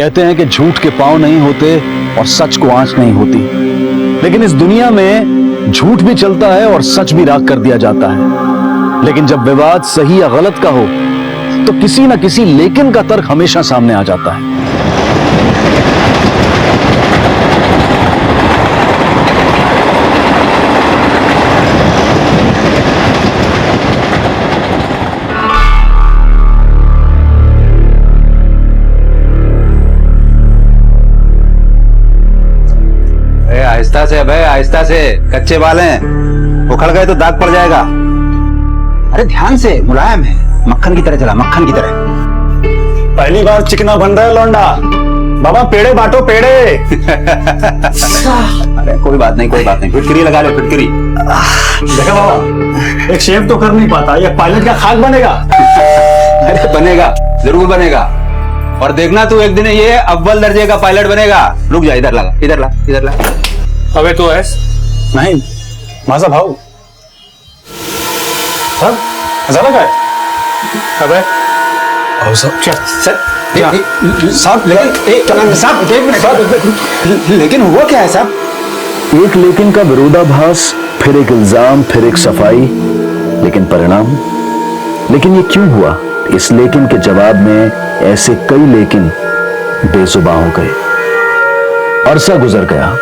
कहते हैं कि झूठ के पांव नहीं होते और सच को आंच नहीं होती, लेकिन इस दुनिया में झूठ भी चलता है और सच भी राख कर दिया जाता है। लेकिन जब विवाद सही या गलत का हो तो किसी ना किसी लेकिन का तर्क हमेशा सामने आ जाता है। आहिस्ता से भाई, आहिस्ता से, कच्चे बाल हैं, उखड़ गए तो दाग पड़ जाएगा। अरे ध्यान से, मुलायम है, मक्खन की तरह चला, मक्खन की तरह। पहली बार चिकना बन रहा है लौंडा। बाबा पेड़े बांटो, पेड़े। अरे कोई बात नहीं, कोई बात नहीं, फिटकरी लगा लो, फिटकरी। देखा बाबा, एक शेफ तो कर नहीं पाता, ये पायलट का खाक बनेगा। अरे बनेगा, जरूर बनेगा। और देखना तू, एक दिन ये अव्वल दर्जे का पायलट बनेगा। रुक जा, इधर लगा, इधर ला, इधर ला। अबे तो ऐस नहीं, माझा भाऊ सब झाला काय? अबे भाऊ साहब, साहब, लेकिन हुआ क्या है साहब? एक लेकिन का विरोधाभास, फिर एक इल्जाम, फिर एक सफाई, लेकिन परिणाम। लेकिन ये क्यों हुआ? इस लेकिन के जवाब में ऐसे कई लेकिन बेजुबां हो गए। अरसा गुजर गया,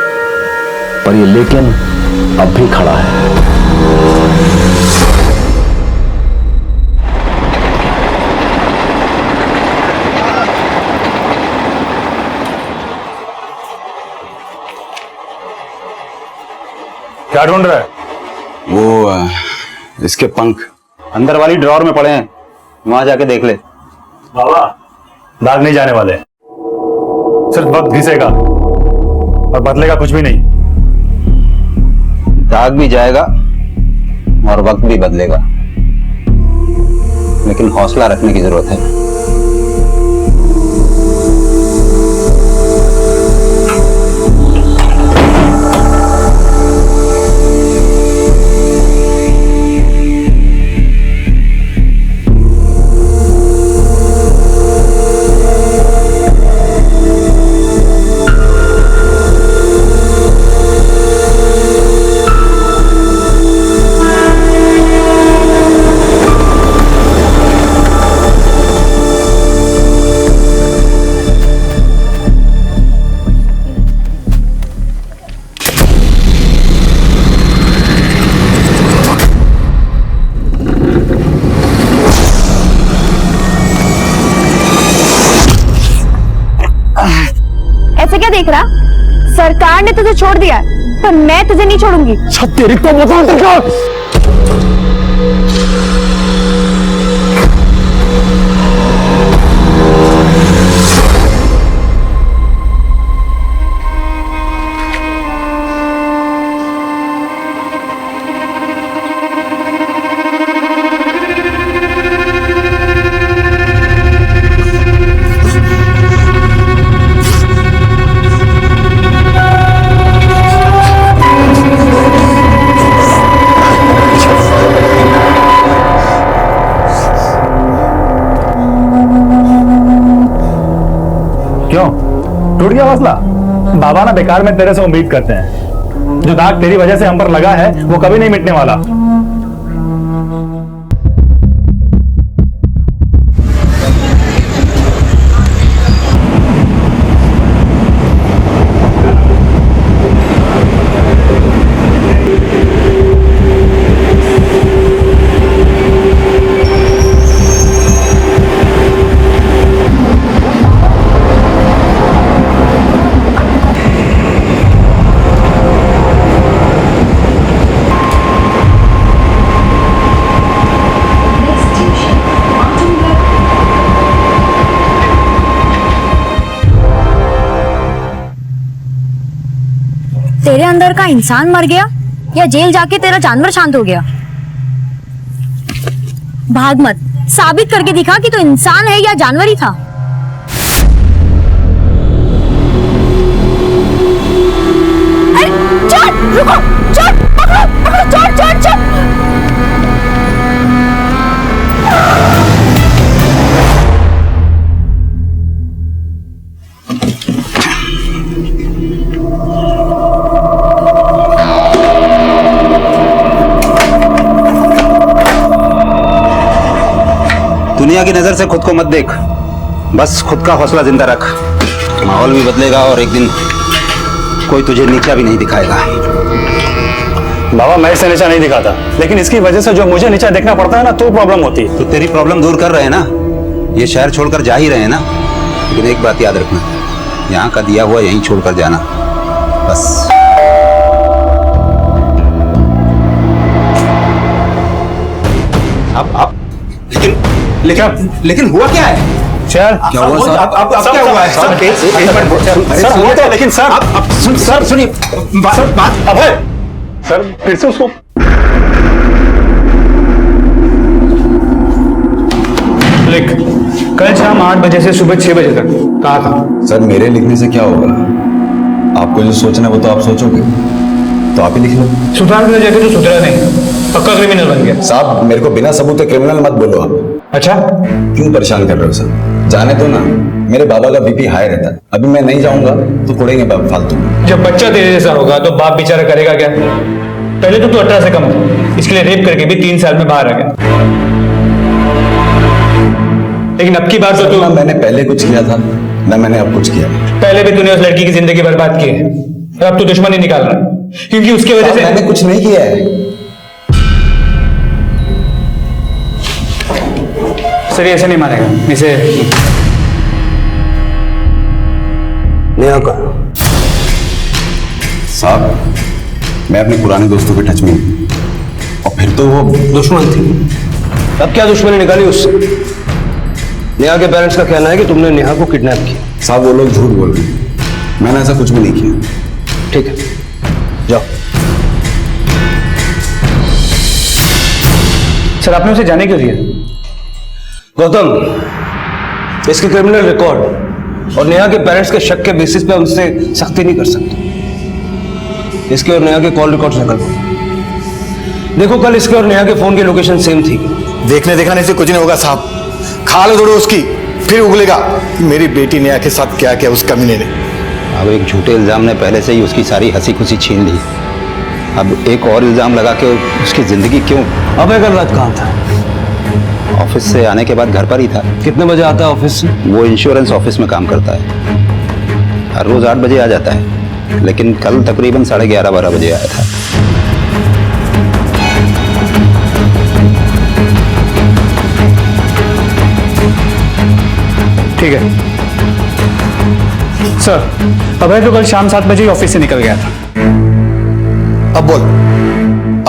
पर ये लेकिन अब भी खड़ा है। क्या ढूंढ रहा है? वो इसके पंख अंदर वाली ड्रॉर में पड़े हैं, वहां जाके देख ले। बाबा, दाग नहीं जाने वाले, सिर्फ वक्त घिसेगा और बदलेगा कुछ भी नहीं। दाग भी जाएगा और वक्त भी बदलेगा, लेकिन हौसला रखने की जरूरत है। ऐसे क्या देख रहा? सरकार ने तुझे छोड़ दिया, पर मैं तुझे नहीं छोड़ूंगी। तेरी को बता सरकार। क्यों टूट गया हौसला? बाबा ना बेकार में तेरे से उम्मीद करते हैं। जो दाग तेरी वजह से हम पर लगा है वो कभी नहीं मिटने वाला। तेरे अंदर का इंसान मर गया या जेल जाके तेरा जानवर शांत हो गया? भाग मत, साबित करके दिखा कि तू इंसान है या जानवर ही था। अरे चोर, रुको, चोर, पकड़ो, पकड़ो, चोर, चोर, चोर। दुनिया की नजर से खुद को मत देख, बस खुद का हौसला जिंदा रख। माहौल भी बदलेगा और एक दिन कोई तुझे नीचा भी नहीं दिखाएगा। बाबा मैं इसे नीचा नहीं दिखाता, लेकिन इसकी वजह से जो मुझे नीचा देखना पड़ता है ना, तो प्रॉब्लम होती है। तो तेरी प्रॉब्लम दूर कर रहे हैं ना, ये शहर छोड़कर जा ही रहे हैं ना। लेकिन एक बात याद रखना, यहाँ का दिया हुआ यहीं छोड़कर जाना, बस। अब लेकिन हुआ क्या है? सर क्या हुआ सर? अब क्या हुआ है सर? सर हुआ तो, लेकिन सर अब सर सुनिए बात। अभय सर फिर से उसको लिख, कल शाम 8 बजे से सुबह 6 बजे तक कहा था। सर मेरे लिखने से क्या होगा? आपको जो सोचना है वो तो आप सोचोगे, तो आप ही लिख लो। सुधार करने जाके तो सुधरा नहीं, पक्का क्रिमिनल बन गया। साहब मेरे को बिना सबूत के क्रिमिनल मत बोलो आप। अच्छा क्यों परेशान कर रहे हो सर? जाने दो ना, मेरे बाबा का बीपी हाई रहता है। अभी मैं नहीं जाऊंगा तो कोड़ेंगे बाप फालतू में। जब बच्चा तेरे जैसा होगा तो बाप बेचारा करेगा क्या? पहले तो तू 18 से कम था, इसके लिए रेप करके भी 3 साल में बाहर आ गया। लेकिन अब की बार तो तू, ना मैंने पहले कुछ किया था ना मैंने अब कुछ किया। पहले भी तूने उस लड़की की जिंदगी बर्बाद की है, और अब तू दुश्मनी निकाल रहा है क्योंकि उसकी वजह से। मैंने कुछ नहीं किया है सर, ये ऐसे नहीं मानेगा इसे। नेहा का साहब मैं अपने पुराने दोस्तों के टच में हूं, और फिर तो वो दुश्मन थी, अब क्या दुश्मनी निकाली उससे? नेहा के पेरेंट्स का कहना है कि तुमने नेहा को किडनैप किया। साहब वो लोग झूठ बोल रहे हैं, मैंने ऐसा कुछ भी नहीं किया। ठीक है, जाओ। सर आपने उसे जाने क्यों दिया? गौतम, इसके क्रिमिनल रिकॉर्ड और नेहा के पेरेंट्स के शक के बेसिस पे उनसे सख्ती नहीं कर सकते। इसके और नेहा के कॉल रिकॉर्ड्स निकलवाओ। देखो कल इसके और नेहा के फोन की लोकेशन सेम थी। देखने दिखाने से कुछ नहीं होगा साहब, खाल उधड़ो उसकी, फिर उगलेगा कि मेरी बेटी नेहा के साथ क्या किया उस कमीने ने। अब एक झूठे इल्जाम ने पहले से ही उसकी सारी हंसी खुशी छीन ली, अब एक और इल्जाम लगा के उसकी जिंदगी क्यों? अबे कल रात कहाँ था? ऑफिस से आने के बाद घर पर ही था। कितने बजे आता है ऑफिस से? वो इंश्योरेंस ऑफिस में काम करता है, हर रोज 8 बजे आ जाता है, लेकिन कल तकरीबन 11:30-12 बजे आया था। ठीक है सर, अभय तो कल शाम 7 बजे ऑफिस से निकल गया था। अब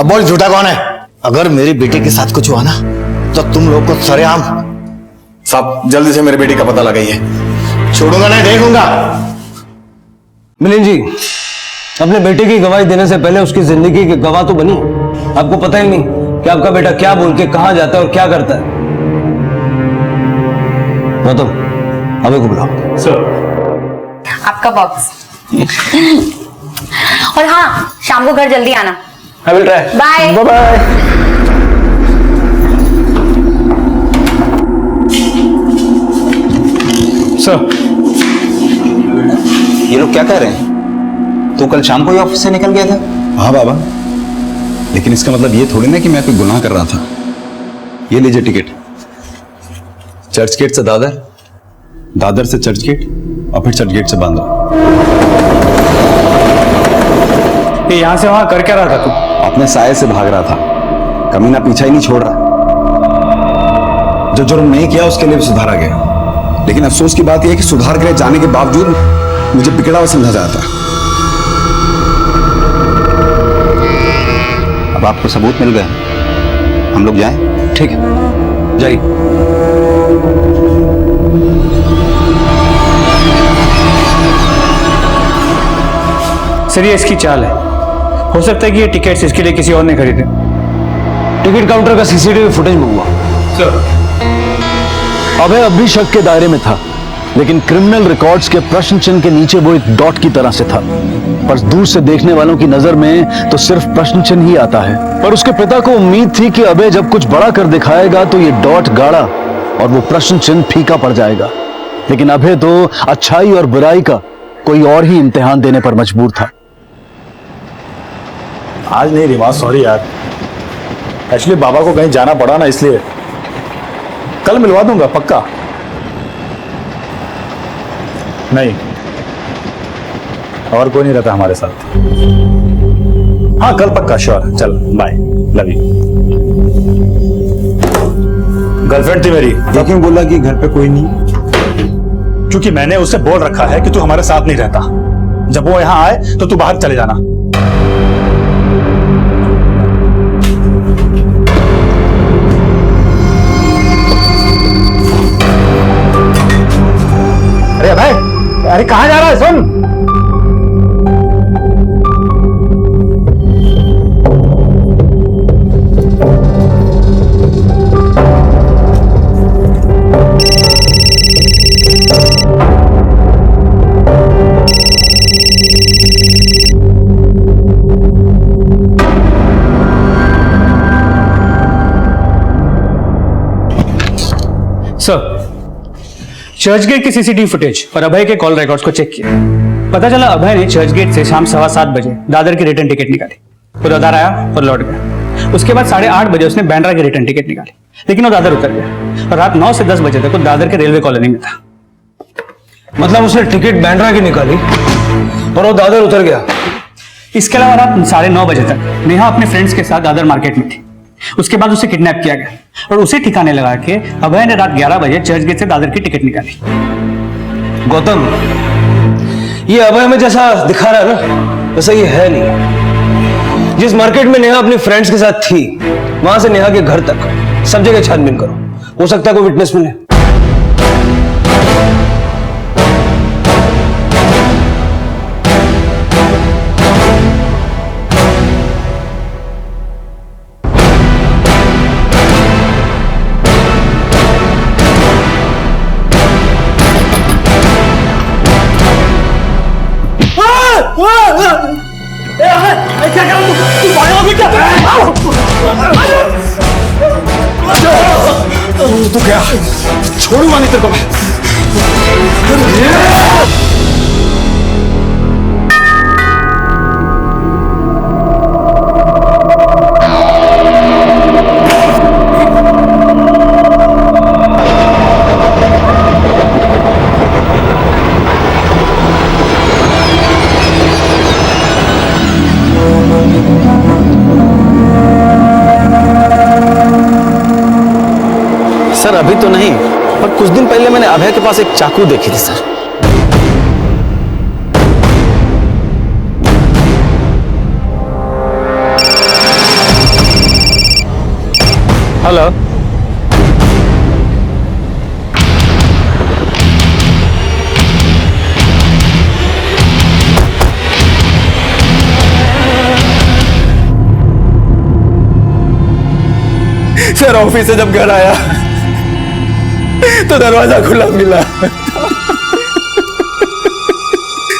बोल झूठा कौन है? अगर मेरी बेटी के साथ कुछ हुआ ना तो तुम लोग को सरेआम। साहब जल्दी से मेरी बेटी का पता लगाइए, छोड़ूंगा नहीं, देखूंगा। मिलिंद जी, अपने बेटे की गवाही देने से पहले उसकी जिंदगी की गवाह तो बनी। आपको पता ही नहीं कि आपका बेटा क्या बोल के कहां जाता है और क्या करता है। गौतम, अबे को बुलाओ। सर आपका बॉक्स। और हाँ, शाम को घर जल्दी आना। I will try. Bye bye. Sir ये लोग क्या कह रहे हैं? तू कल शाम को ही ऑफिस से निकल गया था? हाँ बाबा, लेकिन इसका मतलब ये थोड़ी ना कि मैं कोई गुनाह कर रहा था। ये लीजिए टिकट, चर्च गेट से दादर, दादर से चर्च गेट और फिर चर्च गेट से बांद्रा। ये यहां से वहां कर क्या रहा था तू? अपने साये से भाग रहा था, कमीना पीछा ही नहीं छोड़ रहा। जो जुर्म नहीं किया उसके लिए भी सुधारा गया, लेकिन अफसोस की बात यह है कि सुधार के लिए जाने के बावजूद मुझे बिगड़ा हुआ समझा जाता है। अब आपको सबूत मिल गए, हम लोग जाएं? ठीक है, जाइए। सर ये इसकी चाल है, हो सकता है कि ये टिकट्स इसके लिए किसी और ने खरीदे। टिकट काउंटर का सीसीटीवी फुटेज मंगवा। सर अभय अब भी शक के दायरे में था, लेकिन क्रिमिनल रिकॉर्ड्स के प्रश्न चिन्ह के नीचे वो एक डॉट की तरह से था। पर दूर से देखने वालों की नजर में तो सिर्फ प्रश्न चिन्ह ही आता है। पर उसके पिता को उम्मीद थी कि अभय जब कुछ बड़ा कर दिखाएगा तो ये डॉट गाढ़ा और वो प्रश्न चिन्ह फीका पड़ जाएगा। लेकिन अभय तो अच्छाई और बुराई का कोई और ही इम्तिहान देने पर मजबूर था। आज नहीं रिवाज, सॉरी यार, एक्चुअली बाबा को कहीं जाना पड़ा ना, इसलिए कल मिलवा दूंगा पक्का। नहीं, और कोई नहीं रहता हमारे साथ। हाँ कल पक्का, श्योर। चल बाय, लव यू। गर्लफ्रेंड थी मेरी। ये क्यों बोला कि घर पे कोई नहीं? क्योंकि मैंने उससे बोल रखा है कि तू हमारे साथ नहीं रहता। जब वो यहां आए तो तू बाहर चले जाना। अरे भाई, अरे कहां जा रहा है? सुन, सर, चर्चगेट की सीसीटीवी फुटेज और अभय के कॉल रिकॉर्ड्स को चेक किया। पता चला अभय ने चर्चगेट से शाम 7:15 बजे दादर की रिटर्न टिकट निकाली। वो दादर आया और लौट गया। उसके बाद 8:30 बजे उसने बांद्रा की रिटर्न टिकट निकाली, लेकिन वो दादर उतर गया और रात 9 से 10 बजे तक वो दादर के रेलवे कॉलोनी में था। मतलब उसने टिकट बांद्रा की निकाली और वो दादर उतर गया। इसके अलावा रात 9:30 बजे तक नेहा अपने फ्रेंड्स के साथ दादर मार्केट में थी। उसके बाद उसे किडनैप किया गया और उसे ठिकाने लगा के अभय ने रात 11 बजे चर्चगेट से दादर की टिकट निकाली। गौतम, ये अभय में जैसा दिखा रहा है ना, वैसा ये है नहीं। जिस मार्केट में नेहा अपने फ्रेंड्स के साथ थी, वहां से नेहा के घर तक सब जगह छानबीन करो, हो सकता है कोई विटनेस मिले। तो क्या छोड़ूंगा नहीं तेरे को मैं। सर अभी तो नहीं, पर कुछ दिन पहले मैंने अभय के पास एक चाकू देखी थी सर। हेलो, सर ऑफिस से जब घर आया तो दरवाजा खुला मिला।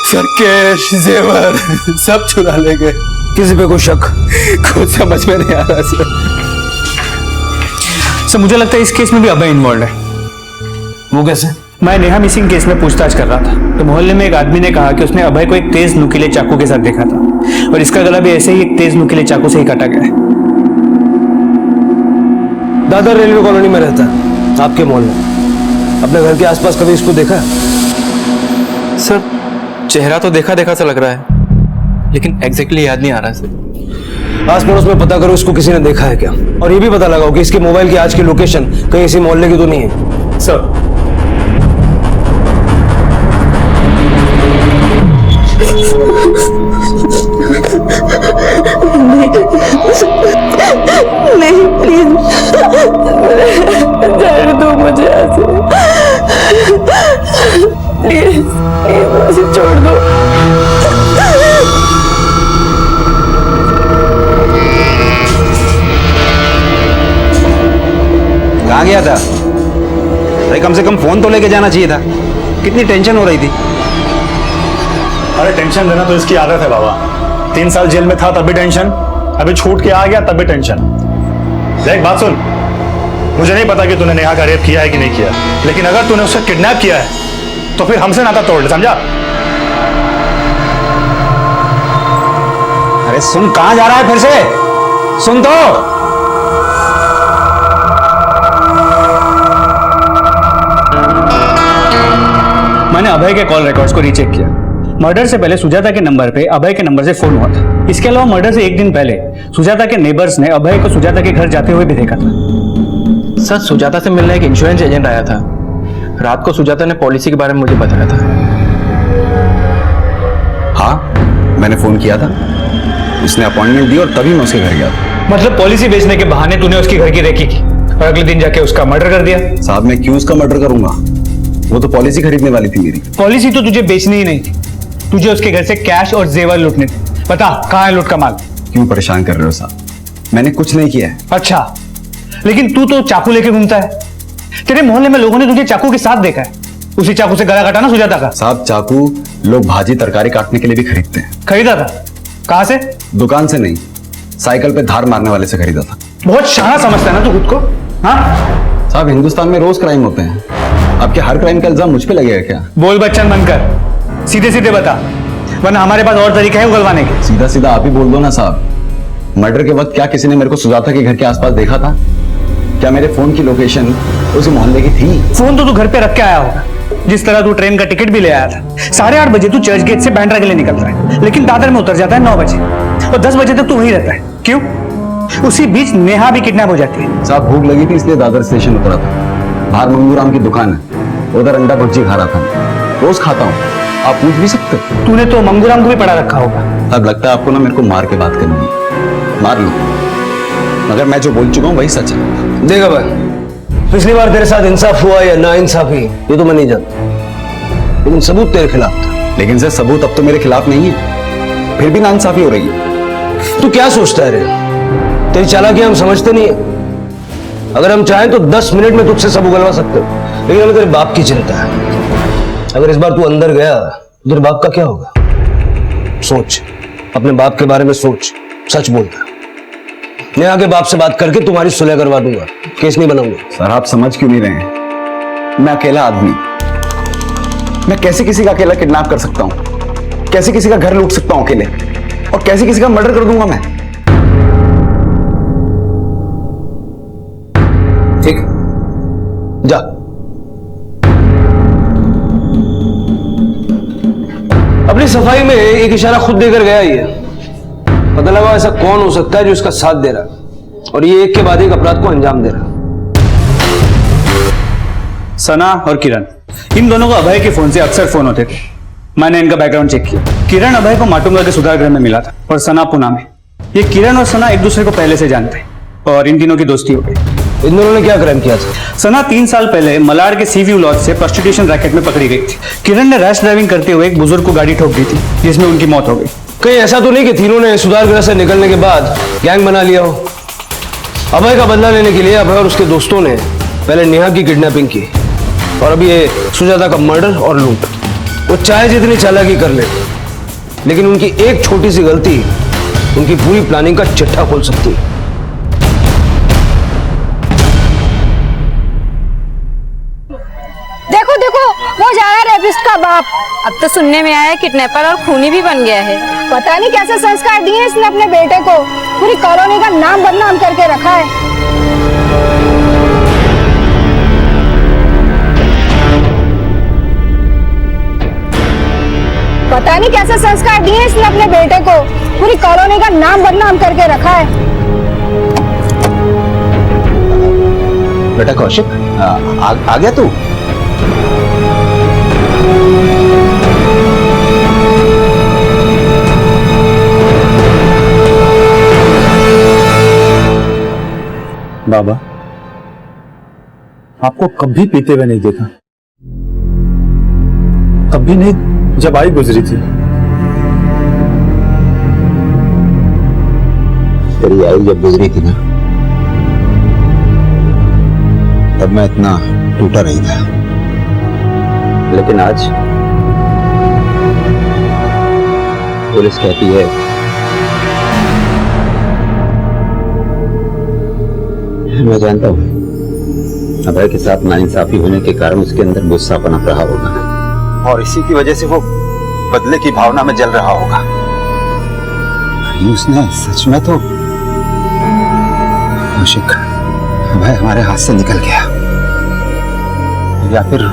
सर कैश जेवर सब चुरा ले गए। किसी पे कोई शक? कुछ समझ में नहीं आ रहा सर मुझे लगता है इस केस में भी अभय इन्वॉल्व है। वो कैसे? मैं नेहा मिसिंग केस में पूछताछ कर रहा था तो मोहल्ले में एक आदमी ने कहा कि उसने अभय को एक तेज नुकीले चाकू के साथ देखा था और इसका गला भी ऐसे ही एक तेज नुकीले चाकू से ही काटा गया है। दादर रेलवे कॉलोनी में रहता है, आपके मोहल्ले। अपने घर के आसपास कभी इसको देखा है? सर चेहरा तो देखा देखा सा लग रहा है, लेकिन एग्जैक्टली याद नहीं आ रहा सर। आस पड़ोस में पता करो इसको किसी ने देखा है क्या, और ये भी पता लगाओ कि इसके मोबाइल की आज की लोकेशन कहीं इसी मोहल्ले की तो नहीं है। सर नहीं प्लीज जाने दो मुझे ऐसे, प्लीज मुझे छोड़ दो। कहाँ गया था? अरे कम से कम फोन तो लेके जाना चाहिए था। कितनी टेंशन हो रही थी। अरे टेंशन लेना तो इसकी आदत है बाबा। 3 साल जेल में था तब भी टेंशन, अभी छूट के आ गया तब भी टेंशन। देख बात सुन, मुझे नहीं पता कि तूने नेहा का रेप किया है कि नहीं किया, लेकिन अगर तूने उसे किडनैप किया है तो फिर हमसे नाता तोड़ ले, समझा? अरे सुन, कहाँ जा रहा है फिर से? सुन तो। अभय के कॉल रिकॉर्ड्स को रीचेक किया। मर्डर से पहले सुजाता के नंबर पे अभय के नंबर से फोन हुआ था। इसके अलावा मर्डर से एक दिन पहले सुजाता के नेबर्स ने अभय को सुजाता के घर जाते हुए भी देखा था। सर सुजाता से मिलने एक इंश्योरेंस एजेंट आया था। रात को सुजाता ने पॉलिसी के बारे में मुझे बताया था। हाँ, मैंने फोन किया था, उसने अपॉइंटमेंट दी और तभी मैं उसके घर गया था। मतलब पॉलिसी बेचने के बहाने तूने उसके घर की रेकी की और अगले दिन जाके उसका मर्डर कर दिया। साहब मैं क्यों उसका मर्डर करूंगा, वो तो पॉलिसी खरीदने वाली थी मेरी। पॉलिसी तो तुझे बेचनी ही नहीं थी, तुझे उसके घर से कैश और जेवर लूटने थे। बता कहाँ है लूट का माल? क्यों परेशान कर रहे हो साहब, मैंने कुछ नहीं किया है। अच्छा, लेकिन तू तो चाकू लेके घूमता है। तेरे मोहल्ले में लोगों ने तुझे चाकू के साथ देखा है। उसी चाकू से गला काटा ना सुजाता का? साहब चाकू लोग भाजी तरकारी काटने के लिए भी खरीदते हैं। खरीदा था? कहां से? दुकान से नहीं, साइकिल पे धार मारने वाले से खरीदा था। बहुत शाना समझता है ना तू खुद को? हाँ साहब, हिंदुस्तान में रोज क्राइम होते हैं, आपके हर क्राइम का इल्जाम मुझ पे लगेगा क्या? बोल बच्चन बनकर, सीधे सीधे बता, वरना हमारे पास और तरीके हैं उगलवाने के। सीधा सीधा आप ही बोल दो ना साहब। मर्डर के वक्त क्या किसी ने मेरे को सुजाता के घर के आसपास देखा था? क्या मेरे फोन की लोकेशन उस मोहल्ले की थी? फोन तो तू घर पे रख के आया होगा। जिस तरह तू ट्रेन का टिकट भी ले आया था। 8:30 बजे तू चर्च गेट से बैंड्रा के लिए निकल रहा है, लेकिन दादर में उतर जाता है 9 बजे और 10 बजे तक तू वहीं रहता है। क्यों? उसी बीच नेहा भी किडनैप हो जाती है। साहब भूख लगी थी इसलिए दादर स्टेशन उतरा था। बाहर मंगूराम की दुकान है, उधर अंडा भुर्जी खा रहा था। रोज खाता हूँ, आप पूछ भी सकते हो। तूने तो मंगूराम को भी पढ़ा रखा होगा। अब लगता है आपको ना मेरे को मार के बात करनी है। मार लो, मगर मैं जो बोल चुका हूँ वही सच है। देखा भाई, पिछली बार तेरे साथ इंसाफ हुआ या ना इंसाफी ये तो मैं नहीं जानता, लेकिन सबूत तेरे खिलाफ था। लेकिन सर सबूत अब तो मेरे खिलाफ नहीं है, फिर भी नाइंसाफी हो रही है। तू क्या सोचता है रे? तेरी चालाकी हम समझते नहीं है। अगर हम चाहें तो 10 मिनट में तुझसे सब उगलवा सकते हो, लेकिन हमें तेरे बाप की चिंता है। अगर इस बार तू अंदर गया तो तेरे बाप का क्या होगा? सोच, अपने बाप के बारे में सोच, सच बोलता। नेहा के बाप से बात करके तुम्हारी सुलह करवा दूंगा, केस नहीं बनाऊंगा। सर आप समझ क्यों नहीं रहे हैं? मैं अकेला आदमी, मैं कैसे किसी का अकेला किडनैप कर सकता हूं? कैसे किसी का घर लूट सकता हूं अकेले? और कैसे किसी का मर्डर कर दूंगा मैं? ठीक, जा। अपनी सफाई में एक इशारा खुद देकर गया ही है। पता लगा ऐसा कौन हो सकता है जो इसका साथ दे रहा और ये एक के बाद एक अपराध को अंजाम दे रहा। सना और किरण, इन दोनों को अभय के फोन से अक्सर फोन होते थे। मैंने इनका बैकग्राउंड चेक किया। किरण अभय को माटुंगा के सुधार गृह में मिला था और सना पुणे में। ये किरण और सना एक दूसरे को पहले से जानते हैं और इन तीनों की दोस्ती हो गई। इन दोनों ने क्या क्राइम किया था? सना 3 साल पहले मलाड के सीव्यू लॉज से प्रोस्टिट्यूशन रैकेट में पकड़ी गई थी। किरण ने रैश ड्राइविंग करते हुए एक बुजुर्ग को गाड़ी ठोक दी थी, जिसमें उनकी मौत हो गई। कहीं ऐसा तो नहीं कि तीनों ने सुधार गृह से निकलने के बाद गैंग बना लिया हो? अभय का बदला लेने के लिए अभय और उसके दोस्तों ने पहले नेहा की किडनैपिंग की और अभी ये सुजाता का मर्डर और लूट। वो चाहे जितनी चालाकी कर ले, लेकिन उनकी एक छोटी सी गलती उनकी पूरी प्लानिंग का चिट्ठा खोल सकती है। देखो देखो, वो जा रहा है रेपिस्ट का बाप। अब तो सुनने में आया है किडनैपर और खूनी भी बन गया है। पता नहीं कैसे संस्कार दिए इसने अपने बेटे को। पूरी कॉलोनी का नाम बदनाम करके रखा है। पता नहीं कैसे संस्कार दिए इसने अपने बेटे को। पूरी कॉलोनी का नाम बदनाम करके रखा है। बेटा कौशिक, आ गया तू? बाबा, आपको कभी पीते हुए नहीं देखा, कभी नहीं जब आई गुजरी थी। तेरी आई जब गुजरी थी ना, तब मैं इतना टूटा नहीं था, लेकिन आज पुलिस कहती है मैं जानता हूं अभय के साथ नाइंसाफी होने के कारण उसके अंदर गुस्सा पनप रहा होगा और इसी की वजह से वो बदले की भावना में जल रहा होगा। उसने सच में तो कौशिक, अभय हमारे हाथ से निकल गया, या फिर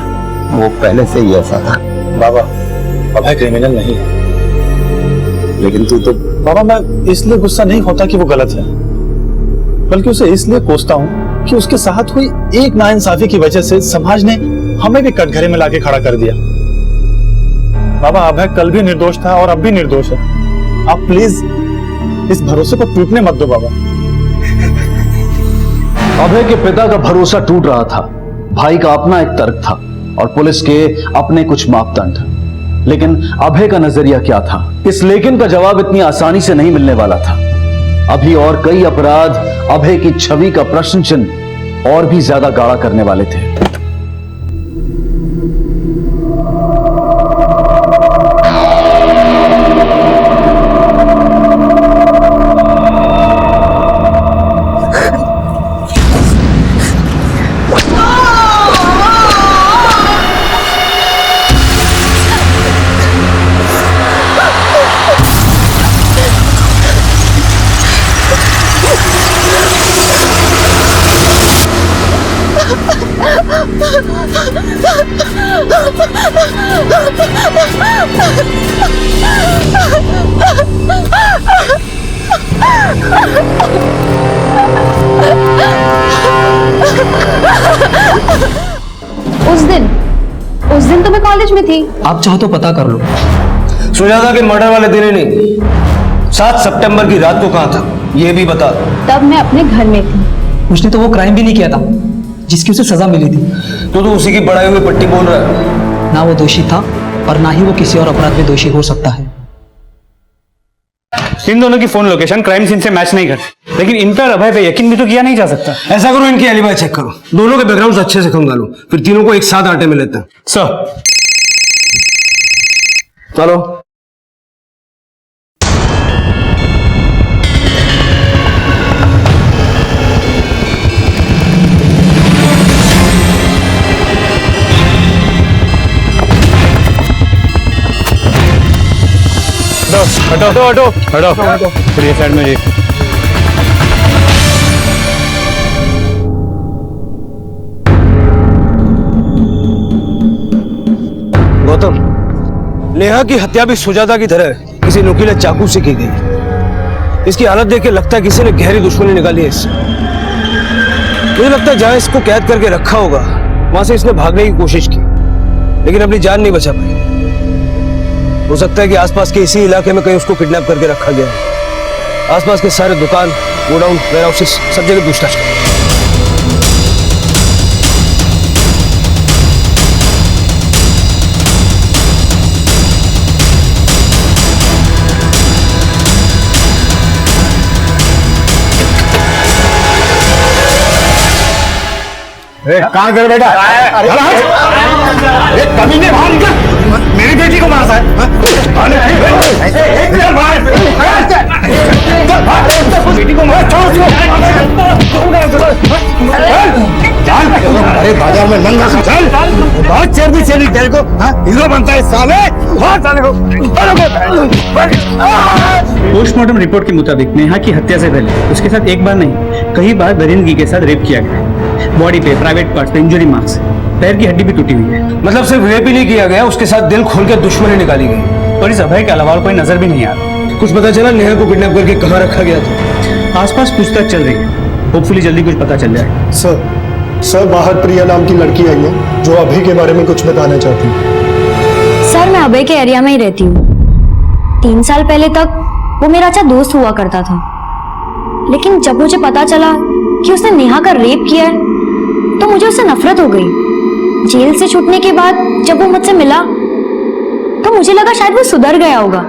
वो पहले से ही ऐसा था? बाबा अभय क्रिमिनल नहीं है। लेकिन तू तो बाबा मैं इसलिए गुस्सा नहीं होता कि वो गलत है, बल्कि उसे इसलिए कोसता हूं कि उसके साथ हुई एक नाइंसाफी की वजह से समाज ने हमें भी कटघरे में लाके खड़ा कर दिया। बाबा अभय कल भी निर्दोष था और अब भी निर्दोष है। आप प्लीज इस भरोसे को टूटने मत दो बाबा। अभय के पिता का भरोसा टूट रहा था, भाई का अपना एक तर्क था और पुलिस के अपने कुछ मापदंड। लेकिन अभय का नजरिया क्या था, इस लेकिन का जवाब इतनी आसानी से नहीं मिलने वाला था। अभी और कई अपराध अभय की छवि का प्रश्न चिन्ह और भी ज्यादा गाढ़ा करने वाले थे। उस दिन तो मैं कॉलेज में थी। आप चाहो तो पता कर लो। सुजाता के मर्डर वाले दिन ही नहीं, 7 सितंबर की रात को कहां था ये भी बता। तब मैं अपने घर में थी। उसने तो वो क्राइम भी नहीं किया था जिसकी उसे सजा मिली थी। तो उसी की बढ़ाई हुई पट्टी बोल रहा है। ना वो दोषी था और ना ही वो किसी और अपराध में दोषी हो सकता है। इन दोनों की फोन लोकेशन क्राइम सीन से मैच नहीं करती, लेकिन इन पर अभय पे यकीन भी तो किया नहीं जा सकता। ऐसा करो, इनकी एलिबाई चेक करो, दोनों के बैकग्राउंड अच्छे से खंगालो, फिर तीनों को एक साथ आटे में लेते हैं। सर चलो। हटो हटो हटो हटो, फिर ये साइड में जी। गौतम, नेहा की हत्या भी सुजाता की तरह किसी नुकीले चाकू से की गई। इसकी हालत देख के लगता है किसी ने गहरी दुश्मनी निकाली है इससे। मुझे लगता है जहां इसको कैद करके रखा होगा वहां से इसने भागने की कोशिश की, लेकिन अपनी जान नहीं बचा पाई। हो सकता है कि आसपास के इसी इलाके में कहीं उसको किडनैप करके रखा गया है। आसपास के सारे दुकान, गोडाउन, वेयरहाउसेस सब जगह पूछताछ करें। कहाँ कर बेटा? अरे कमीने बाहर निकल, मेरी बेटी को मारा है। बेटी को मारा, अरे बाजार में नंगा चल, बहुत चर्बी चली तेरे को, हीरो बनता है साले, बहुत साले को। पोस्टमार्टम रिपोर्ट के मुताबिक नेहा की हत्या से पहले उसके साथ एक बार नहीं कई बार दरिंदगी के साथ रेप किया गया। बॉडी पे, प्राइवेट पार्ट्स पे इंजरी मार्क्स, पैर की हड्डी भी टूटी हुई है। मतलब सिर्फ रेप ही नहीं किया गया, उसके साथ दिल खोल के दुश्मनी निकाली गई। और इस अभय के अलावा कोई नजर भी नहीं आ रहा। कुछ पता चला नेहा को किडनैप करके कहाँ रखा गया था? आसपास पूछताछ चल रही है, होपफुली जल्दी कुछ पता चल जाए। सर बाहर प्रिया नाम की लड़की आई है जो अभय के बारे में कुछ बताना चाहती है। सर मैं अभय के एरिया में ही रहती हूँ। 3 साल पहले तक वो मेरा अच्छा दोस्त हुआ करता था, लेकिन जब मुझे पता चला कि उसने नेहा का रेप किया है तो मुझे उससे नफरत हो गई। जेल से छूटने के बाद जब वो मुझसे मिला तो मुझे लगा शायद वो सुधर गया होगा,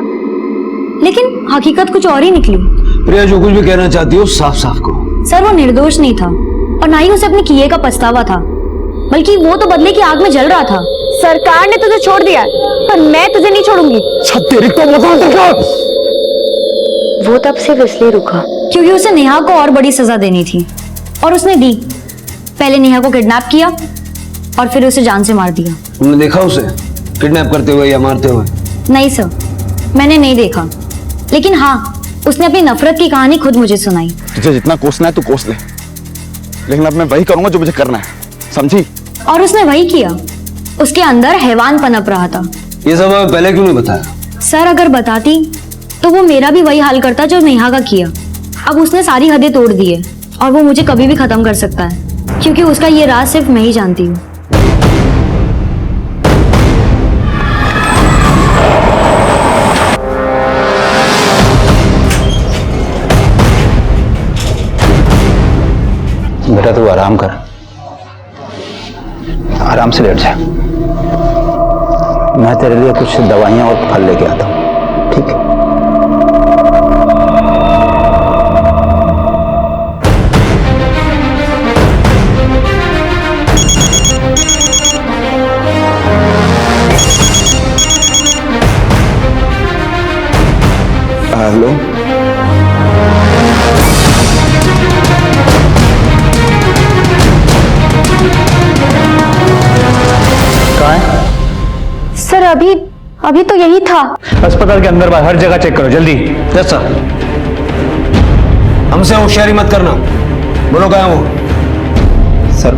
लेकिन हकीकत कुछ और ही निकली। प्रिया जो कुछ भी कहना चाहती हो साफ साफ कहो। सर वो निर्दोष नहीं था और ना ही उसे अपने किए का पछतावा था, बल्कि वो तो बदले की आग में जल रहा था। सरकार ने तुझे छोड़ दिया पर मैं तुझे नहीं छोड़ूंगी। वो तब सिर्फ इसलिए रुका क्योंकि उसे नेहा को और बड़ी सजा देनी थी, और उसने दी। पहले नेहा को किडनैप किया और फिर उसे जान से मार दिया। तुमने देखा उसे किडनैप करते हुए या मारते हुए? नहीं सर, मैंने नहीं देखा, लेकिन हाँ उसने अपनी नफरत की कहानी खुद मुझे सुनाई। तुझे जितना कोसना है तू कोस ले, लेकिन अब मैं वही करूंगा जो मुझे करना है, समझी? और उसने वही किया। उसके अंदर हैवान पनप रहा था ये सब हमें पहले क्यों नहीं बताया? सर अगर बताती तो वो मेरा भी वही हाल करता जो नेहा का किया। अब उसने सारी हदें तोड़ दी है और वो मुझे कभी भी खत्म कर सकता है, क्योंकि उसका ये राज सिर्फ मैं ही जानती हूँ। बेटा तू आराम कर, आराम से लेट जा। मैं तेरे लिए कुछ दवाइयां और फल लेके आता हूं, ठीक है? हेलो, सर अभी तो यही था। अस्पताल के अंदर बाहर हर जगह चेक करो जल्दी। Yes sir. हमसे होशियारी मत करना। बोलो कहाँ है वो? सर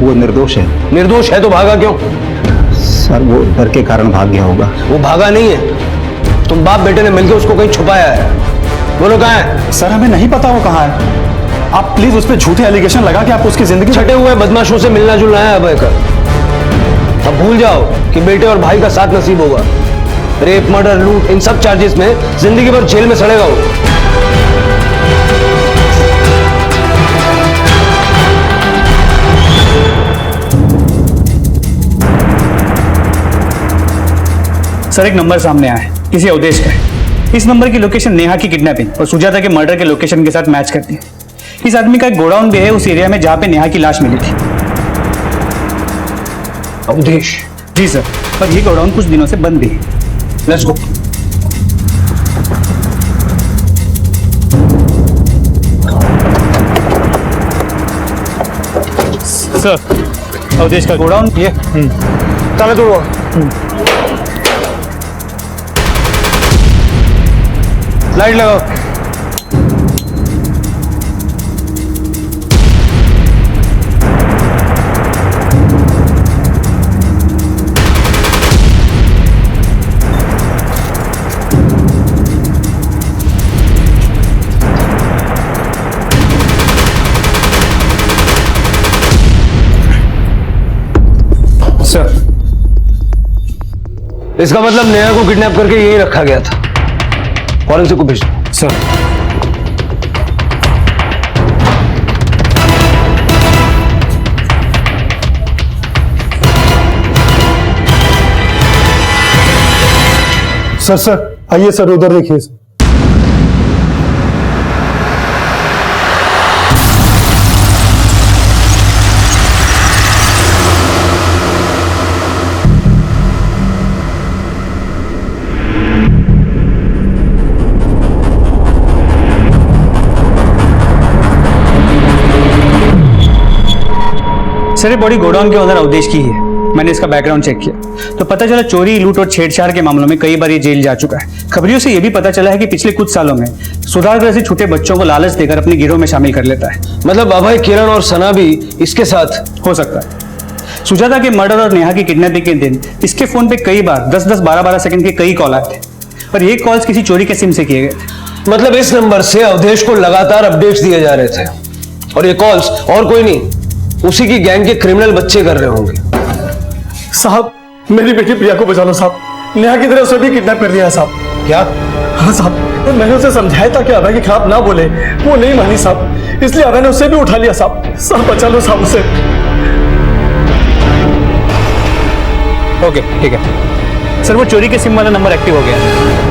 वो निर्दोष है। निर्दोष है तो भागा क्यों? सर वो डर के कारण भाग गया होगा। वो भागा नहीं है, तुम बाप बेटे ने मिलकर उसको कहीं छुपाया है। बोलो कहाँ है? सर हमें नहीं पता वो कहाँ है। आप प्लीज उस पर झूठे एलिगेशन लगा के आप उसकी जिंदगी छठे हुए बदमाशों से मिलना जुलना है अभय का। अब भूल जाओ कि बेटे और भाई का साथ नसीब होगा। रेप, मर्डर, लूट, इन सब चार्जेस में जिंदगी भर जेल में सड़ेगा वो। सर एक नंबर सामने आया है, किसी अवधेश का है। इस नंबर की लोकेशन नेहा की किडनैपिंग और सुजाता के मर्डर के लोकेशन के साथ मैच करती है। इस आदमी का एक गोडाउन भी है उस एरिया में जहां पे नेहा की लाश मिली थी। अवधेश? जी सर, पर ये गोडाउन कुछ दिनों से बंद भी है। Let's go. सर अवधेश का गोडाउन ये ताला तोड़ो। लाइट लगाओ। सर इसका मतलब नेहा को किडनैप करके यही रखा गया था। फॉरेंसिक को भेज दो। सर सर आइए सर, उधर देखिए सर। सर ये बॉडी गोडाउन के ओनर अवधेश की ही है। मैंने इसका बैकग्राउंड चेक किया तो पता चला चोरी, लूट और छेड़छाड़ के मामलों में कई बार ये जेल जा चुका है। खबरियों से यह भी पता चला है कि पिछले कुछ सालों में सुधार ग्रह से छूटे बच्चों को लालच देकर अपने गिरोह में शामिल कर लेता है। मतलब अभय, किरण और सना भी इसके साथ हो सकता है। सुजाता के मर्डर और नेहा की किडनैपिंग के दिन इसके फोन पे कई बार 10-10, 12-12 सेकंड के कई कॉल आए थे और ये कॉल्स किसी चोरी के सिम से किए गए थे। मतलब इस नंबर से अवधेश को लगातार अपडेट्स दिए जा रहे थे और ये कॉल्स और कोई नहीं, उसी की गैंग के क्रिमिनल बच्चे कर रहे होंगे। साहब मेरी बेटी प्रिया को बचा लो साहब, नेहा की तरफ से भी किडनैप कर दिया है साहब। क्या? हाँ साहब, मैंने उसे समझाया था कि अभय के खिलाफ ना बोले, वो नहीं मानी साहब, इसलिए अभय ने उसे भी उठा लिया साहब। साहब बचा लो साहब उसे। ओके ठीक है सर, वो चोरी के सिम वाला नंबर एक्टिव हो गया है।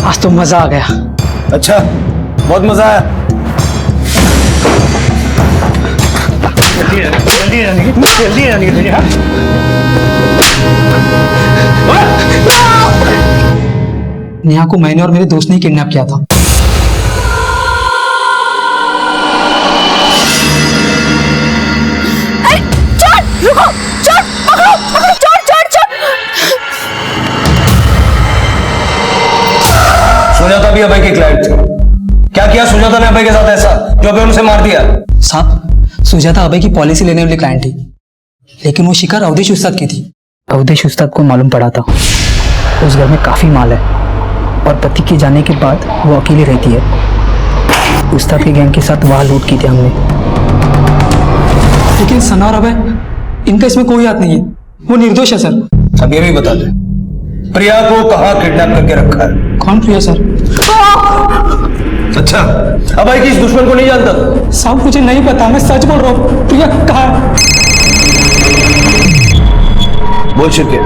आज तो मजा आ गया। अच्छा, बहुत मजा आया। जल्दी जाने की हाँ? नेहा को मैंने और मेरे दोस्त ने किडनैप किया था। रुको, चोर, पकड़ो, पकड़ो, चोर, चोर, चोर। सुजाता भी अभय की क्लाइंट थी। क्या किया सुजाता ने अभय के साथ ऐसा जो अभय उनसे मार दिया? साहब, सुजाता अभय की पॉलिसी लेने वाली क्लाइंट थी, लेकिन वो शिकार अवधेश उस्ताद की थी। अवधेश उस्ताद को मालूम पड़ा था उस घर में काफी माल है और पति के जाने के बाद वो अकेली रहती है। उस्ताद के गैंग के साथ वहां लूट की थी हमने। लेकिन सना और अभय, इनका इसमें कोई हाथ नहीं है, वो निर्दोष है सर। अब ये भी बता दे, प्रिया को कहाँ किडनैप करके रखा है? कौन प्रिया सर? अच्छा, अभय की इस दुश्मन को नहीं जानता? साहब मुझे नहीं पता, मैं सच बोल रहा हूँ। प्रिया कहाँ है? बोल शिरके।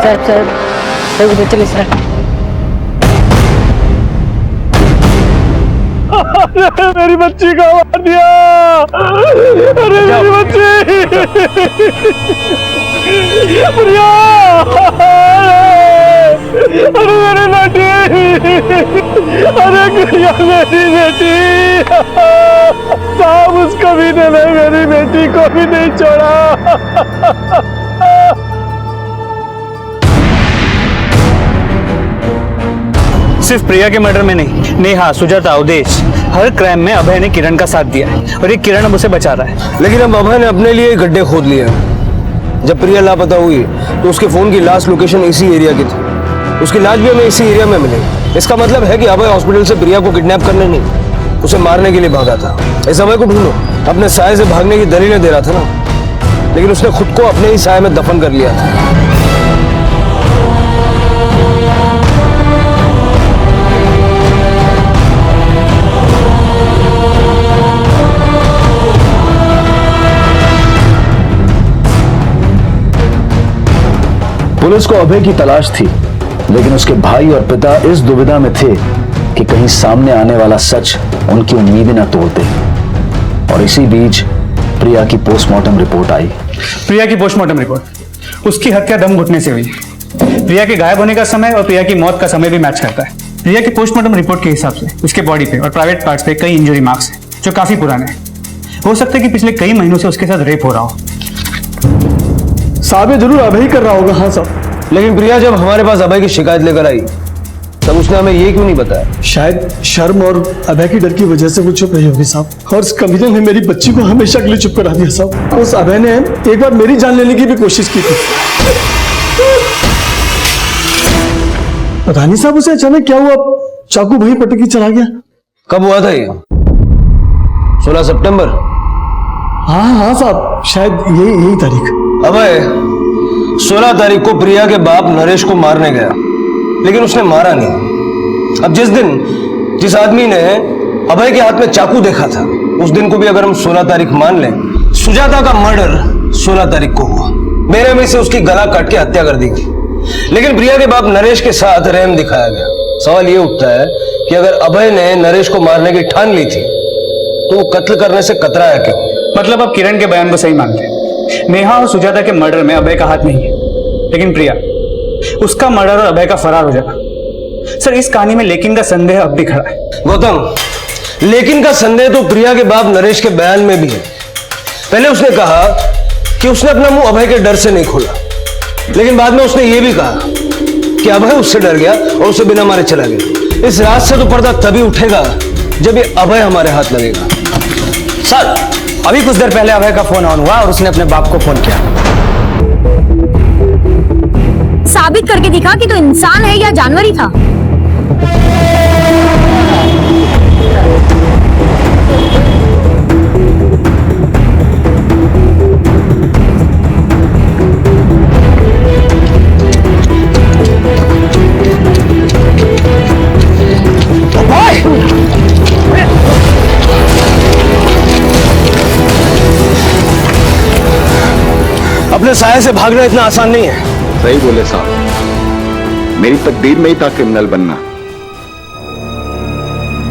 सर चलिए सर। मेरी बच्ची को मार दिया। अरे मेरी बच्ची प्रिया, अरे मेरी बेटी, अरे प्रिया मेरी बेटी। साहब उस कमीने ने मेरी बेटी को भी नहीं छोड़ा। सिर्फ प्रिया के मर्डर में नहीं, नेहा, सुजाता, अवधेश, हर क्राइम में अभय ने किरण का साथ दिया है और ये किरण अब उसे बचा रहा है। लेकिन अब अभय ने अपने लिए गड्ढे खोद लिए हैं। जब प्रिया लापता हुई तो उसके फोन की लास्ट लोकेशन इसी एरिया की थी। उसकी लाश भी हमें इसी एरिया में मिली। इसका मतलब है कि अभय हॉस्पिटल से प्रिया को किडनैप करने नहीं, उसे मारने के लिए भागा था। इस अभय को ढूंढो, अपने साये से भागने की दलीलें दे रहा था ना, लेकिन उसने खुद को अपने ही साये में दफन कर लिया था। पुलिस को अभय की तलाश थी, लेकिन उसके भाई और पिता इस दुविधा में थे कि कहीं सामने आने वाला सच उनकी उम्मीदें न तोड़ते। और इसी बीच प्रिया की पोस्टमार्टम रिपोर्ट आई। प्रिया की पोस्टमार्टम रिपोर्ट, उसकी हत्या दम घुटने से हुई। प्रिया के गायब होने का समय और प्रिया की मौत का समय भी मैच करता है। प्रिया की पोस्टमार्टम रिपोर्ट के हिसाब से उसके बॉडी पे और प्राइवेट पार्ट्स पे कई इंजरी मार्क्स हैं जो काफी पुराने हैं। हो सकता है कि पिछले कई महीनों से उसके साथ रेप हो रहा हो। साहब ये जरूर अभय ही कर रहा होगा। हाँ साहब, लेकिन प्रिया जब हमारे पास अभय की शिकायत लेकर आई तब उसने हमें ये क्यों नहीं बताया? शायद शर्म और अभय की डर की वजह से वो चुप रही होगी साहब। और उस कमीने ने मेरी बच्ची को हमेशा के लिए चुप करा दिया साहब। उस अभय ने एक बार मेरी जान लेने की भी कोशिश की थी। रानी साहब उसे अचानक क्या हुआ, चाकू वहीं पटक के चला गया? कब हुआ था ये? 16 सितंबर। हाँ साहब, शायद यही तारीख। अभय 16 तारीख को प्रिया के बाप नरेश को मारने गया, लेकिन उसने मारा नहीं। अब जिस आदमी ने अभय के हाथ में चाकू देखा था, उस दिन को भी अगर हम 16 तारीख मान लें, सुजाता का मर्डर 16 तारीख को हुआ। मेरे में से उसकी गला काट के हत्या कर दी गई, लेकिन प्रिया के बाप नरेश के साथ रहम दिखाया गया। सवाल ये उठता है कि अगर अभय ने नरेश को मारने की ठान ली थी तो वो कत्ल करने से कतराया क्यों? मतलब आप किरण के बयान को सही मानते हैं, नेहा और सुजाता के मर्डर में अभय का हाथ नहीं है, लेकिन प्रिया, उसका मर्डर और अभय का फरार हो जाना। सर इस कहानी में लेकिन का संदेह अब भी खड़ा है। गौतम, लेकिन का संदेह तो प्रिया के बाप नरेश के बयान में भी है। पहले उसने कहा कि उसने अपना मुंह अभय के डर से नहीं खोला, लेकिन बाद में उसने यह भी कहा कि अभय उससे डर गया और उसे बिना मारे चला गया। इस रात से तो पर्दा तभी उठेगा जब ये अभय हमारे हाथ लगेगा। सर अभी कुछ देर पहले अभय का फोन ऑन हुआ और उसने अपने बाप को फोन किया। साबित करके दिखा कि तो इंसान है या जानवर ही था। अपने साये से भागना इतना आसान नहीं है। सही बोले साहब, मेरी तकदीर में ही था क्रिमिनल बनना।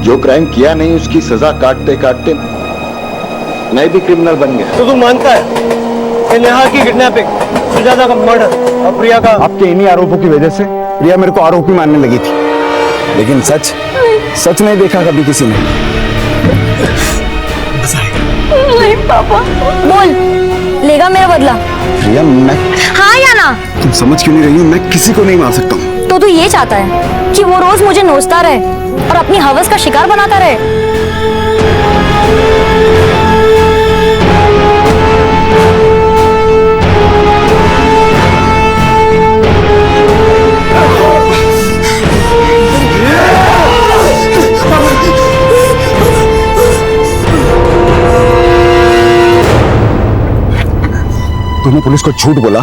जो क्राइम किया नहीं उसकी सजा काटते काटते मैं भी क्रिमिनल बन गया। तो तू मानता है कि नेहा की किडनैपिंग, सुजाता का मर्डर और प्रिया का? आपके इन्हीं आरोपों की वजह से प्रिया मेरे को आरोपी मानने लगी थी, लेकिन सच सच नहीं देखा कभी किसी ने। नहीं पापा, बोल लेगा मेरा बदला? प्रिया मैं, हाँ या ना? तुम समझ क्यों नहीं रही हो? मैं किसी को नहीं मार सकता हूँ। तो तू ये चाहता है कि वो रोज मुझे नोचता रहे और अपनी हवस का शिकार बनाता रहे? तूने पुलिस को झूठ बोला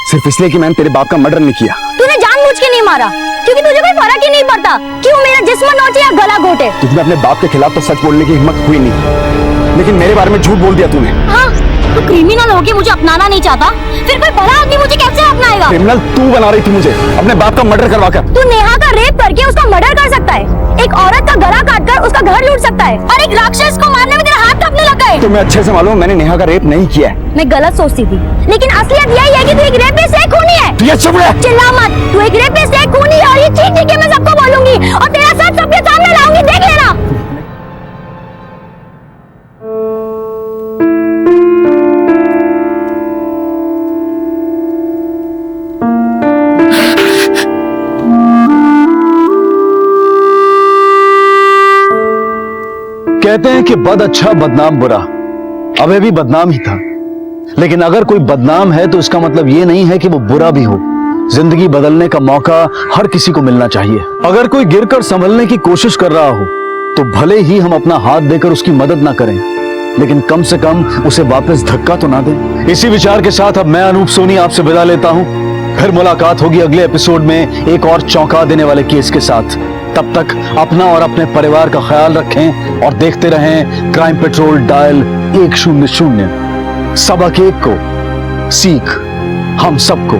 सिर्फ इसलिए कि मैंने तेरे बाप का मर्डर नहीं किया। तूने जानबूझ के नहीं मारा क्योंकि तुझे कोई फर्क ही नहीं पड़ता कि वो मेरा जिस्म नोचे या गला घोटे। तुझमें अपने बाप के खिलाफ तो सच बोलने की हिम्मत हुई नहीं, लेकिन मेरे बारे में झूठ बोल दिया तूने। हाँ, तू क्रिमिनल होके मुझे अपनाना नहीं चाहता, फिर कोई बड़ा आदमी मुझे कैसे अपनाएगा? क्रिमिनल तू बना रही थी मुझे अपने बाप का मर्डर करवा कर। तू नेहा का रेप करके उसका मर्डर कर सकता है, एक औरत का गला काटकर उसका घर लूट सकता है, और एक राक्षस को मारने में तेरा हाथ कांपने लगा है। तुम्हें अच्छे से मालूम मैंने नेहा का रेप नहीं किया है। मैं गलत सोचती थी, लेकिन असलियत यही है कि तू एक रेपिस्ट है, खूनी है। प्रिया चुप रह। चिल्ला मत, तू एक रेपिस्ट है, खूनी है, और ये चीख चीख के मैं सबको बोलूंगी और तेरा सच सबके सामने लाऊंगी, देख लेना। कहते हैं कि बद अच्छा बदनाम बुरा, अबे भी बदनाम ही था, लेकिन अगर कोई बदनाम है तो इसका मतलब ये नहीं है कि वो बुरा भी हो। जिंदगी बदलने का मौका हर किसी को मिलना चाहिए। अगर कोई गिरकर संभलने की कोशिश कर रहा हो तो भले ही हम अपना हाथ देकर उसकी मदद ना करें, लेकिन कम से कम उसे वापस धक्का तो ना दें। इसी विचार के साथ अब मैं अनूप सोनी आपसे विदा लेता हूं। फिर मुलाकात होगी अगले एपिसोड में एक और चौंका देने वाले केस के साथ। तब तक अपना और अपने परिवार का ख्याल रखें और देखते रहें क्राइम पेट्रोल डायल 100। सबक एक को सीख हम सबको।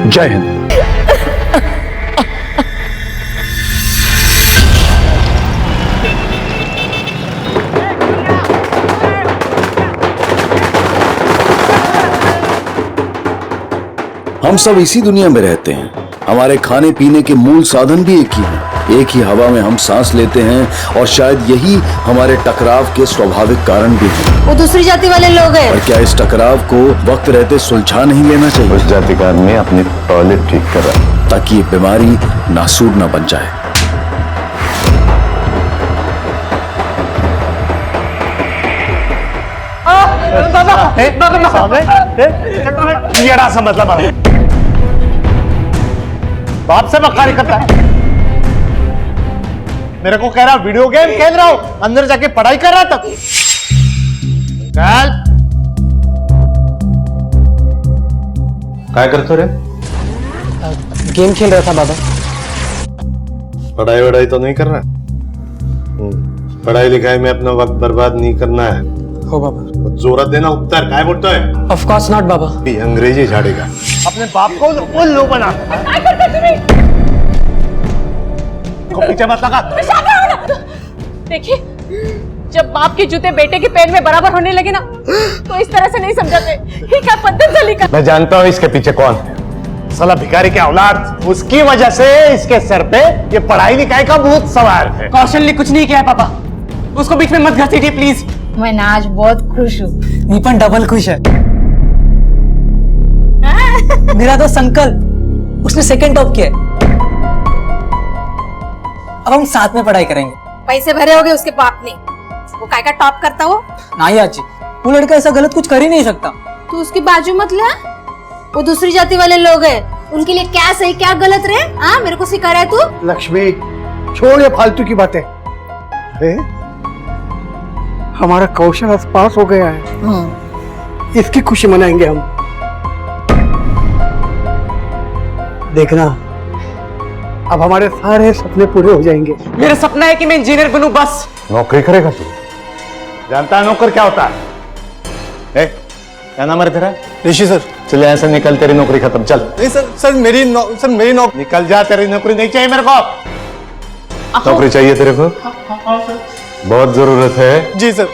जय हिंद। हम सब इसी दुनिया में रहते हैं, हमारे खाने पीने के मूल साधन भी एक ही हैं। एक ही हवा में हम सांस लेते हैं और शायद यही हमारे टकराव के स्वाभाविक कारण भी हैं। वो दूसरी जाति वाले लोग हैं। और क्या इस टकराव को वक्त रहते सुलझा नहीं लेना चाहिए? उस जाति का आदमी अपनी टॉयलेट ठीक कर रहा है ताकि ये बीमारी नासूर ना बन जाए। सा मतलब बाप से बखारी करता है। मेरे को कह रहा वीडियो गेम खेल रहा हूं, अंदर जाके पढ़ाई कर रहा था। क्या करते रे? गेम खेल रहा था बाबा। पढ़ाई वढ़ाई तो नहीं कर रहा? पढ़ाई लिखाई में अपना वक्त बर्बाद नहीं करना है। हो बाबा। जोरत देना उत्तर काय बोलता है? ऑफ कोर्स नॉट बाबा। ये अंग्रेजी झाड़ेगा। अपने बाप को उल्लू बना। पीछे मत लगा। देखिए, जब बाप के जूते बेटे के पैर में बराबर होने लगे ना, तो इस तरह से नहीं समझाते। ये क्या पद्धति का? मैं जानता हूँ इसके पीछे कौन है। साला भिखारी के औलाद, उसकी वजह से इसके सर पे ये पढ़ाई लिखाई का भूत सवार है। कौशल ने कुछ नहीं किया है पापा, उसको बीच में मत घसीटिए प्लीज। मैं ना आज बहुत खुश हूँ। नीपन डबल खुश है। मेरा दोस्त अंकल, उसने सेकंड टॉप किया है। अब हम साथ में पढ़ाई करेंगे। पैसे भरे होगे उसके बाप ने, वो काय का टॉप करता हो? नहीं आजी, वो लड़का ऐसा गलत कुछ कर ही नहीं सकता। तू उसकी बाजू मत ले। वो दूसरी जाति वाले लोग हैं, उनके लिए क्या सही क्या गलत रे? हाँ, मेरे को सिखा रहा है तू। लक्ष्मी छोड़ ये फालतू की बातें। अरे हमारा कौशल आज पास हो गया है, इसकी खुशी मनाएंगे हम। देखना, अब हमारे सारे सपने पूरे हो जाएंगे। मेरा सपना है कि मैं इंजीनियर बनूं बस। नौकरी करेगा तू? जानता है नौकर क्या होता है? क्या नाम है तेरा? ऋषि सर। चल यहाँ से निकल, तेरी नौकरी खत्म। चल। नहीं सर, मेरी नौकरी। निकल जा, तेरी नौकरी नहीं चाहिए मेरे को। नौकरी चाहिए तेरे को? बहुत जरूरत है। जी सर।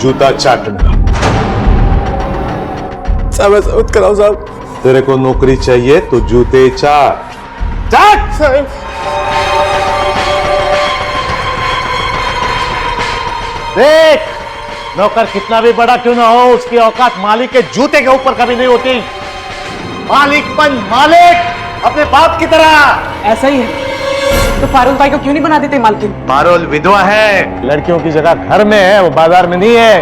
जूता चाटना। साहब ऐसा मत कराओ साहब। तेरे को नौकरी चाहिए तो जूते चाट। चाट साहब। देख, नौकर कितना भी बड़ा क्यों ना हो, उसकी औकात मालिक के जूते के ऊपर कभी नहीं होती। मालिकपन मालिक अपने बाप की तरह। ऐसा ही है तो फारुल भाई को क्यों नहीं बना देते मालकिन? पारुल विधवा है, लड़कियों की जगह घर में है, वो बाजार में नहीं है।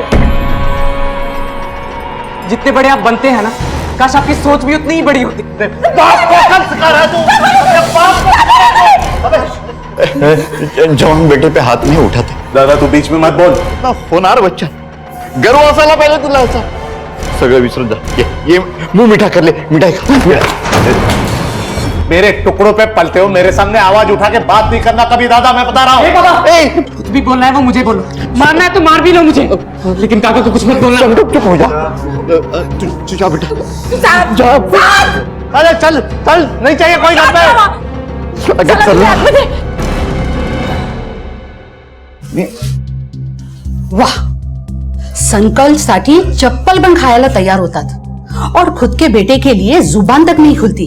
जितने बड़े आप बनते हैं ना, काश आपकी सोच भी उतनी ही बड़ी होती। बाप को कल सिखा रहा है तू? अपने बाप को जवान बेटे पे हाथ नहीं उठाते। दादा तू बीच में मत बोल। होनार बच्चा, गर्व असायला पाहिजे तुला असा. सगळं विसरून जा। ये मुंह मीठा कर ले, मिठाई खा। मेरे टुकड़ों पे पलते हो, मेरे सामने आवाज उठा के बात नहीं करना कभी दादा, मैं बता रहा हूँ। कुछ भी बोलना है वो मुझे बोलो, मारना है तो मार भी लो मुझे, लेकिन काका को कुछ मत बोलना। चुप हो जा। तू जा बेटा, जा। अरे चल चल, नहीं चाहिए कोई घर पे। अगर चल वाह, संकल्पसाठी चप्पल पण खायला तैयार होतात और खुद के बेटे के लिए जुबान तक नहीं खुलती,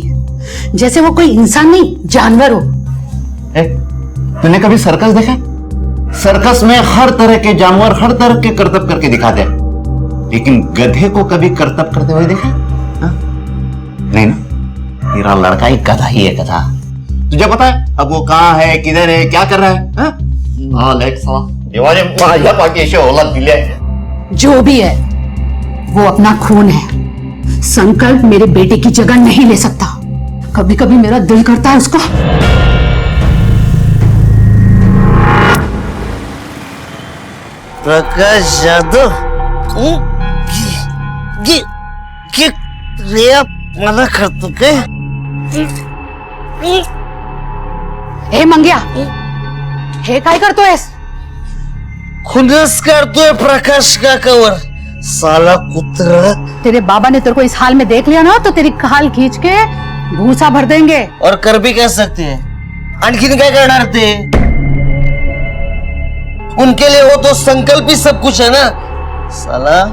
जैसे वो कोई इंसान नहीं जानवर हो। तूने कभी सर्कस देखा? सर्कस में हर तरह के जानवर हर तरह के करतब करके दिखाते हैं, लेकिन गधे को कभी करतब करते हुए देखा? हा? नहीं ना, तेरा लड़का एक गधा ही है, गधा। तुझे पता है अब वो कहाँ है, किधर है, क्या कर रहा है? हा? औलाद दिले। जो भी है वो अपना खून है, संकल्प मेरे बेटे की जगह नहीं ले सकता। कभी कभी मेरा दिल करता है उसको प्रकाश यादव मना करतो काय? हे मंग्या, हे काय करतोयस? खुनस करतोय प्रकाश काकावर, साला कुत्रा। तेरे बाबा ने तेरे को इस हाल में देख लिया ना तो तेरी खाल खींच के भूसा भर देंगे। और कर भी कह सकते हैं, आणखीन काय करणार ते? उनके लिए वो तो संकल्प ही सब कुछ है ना। साला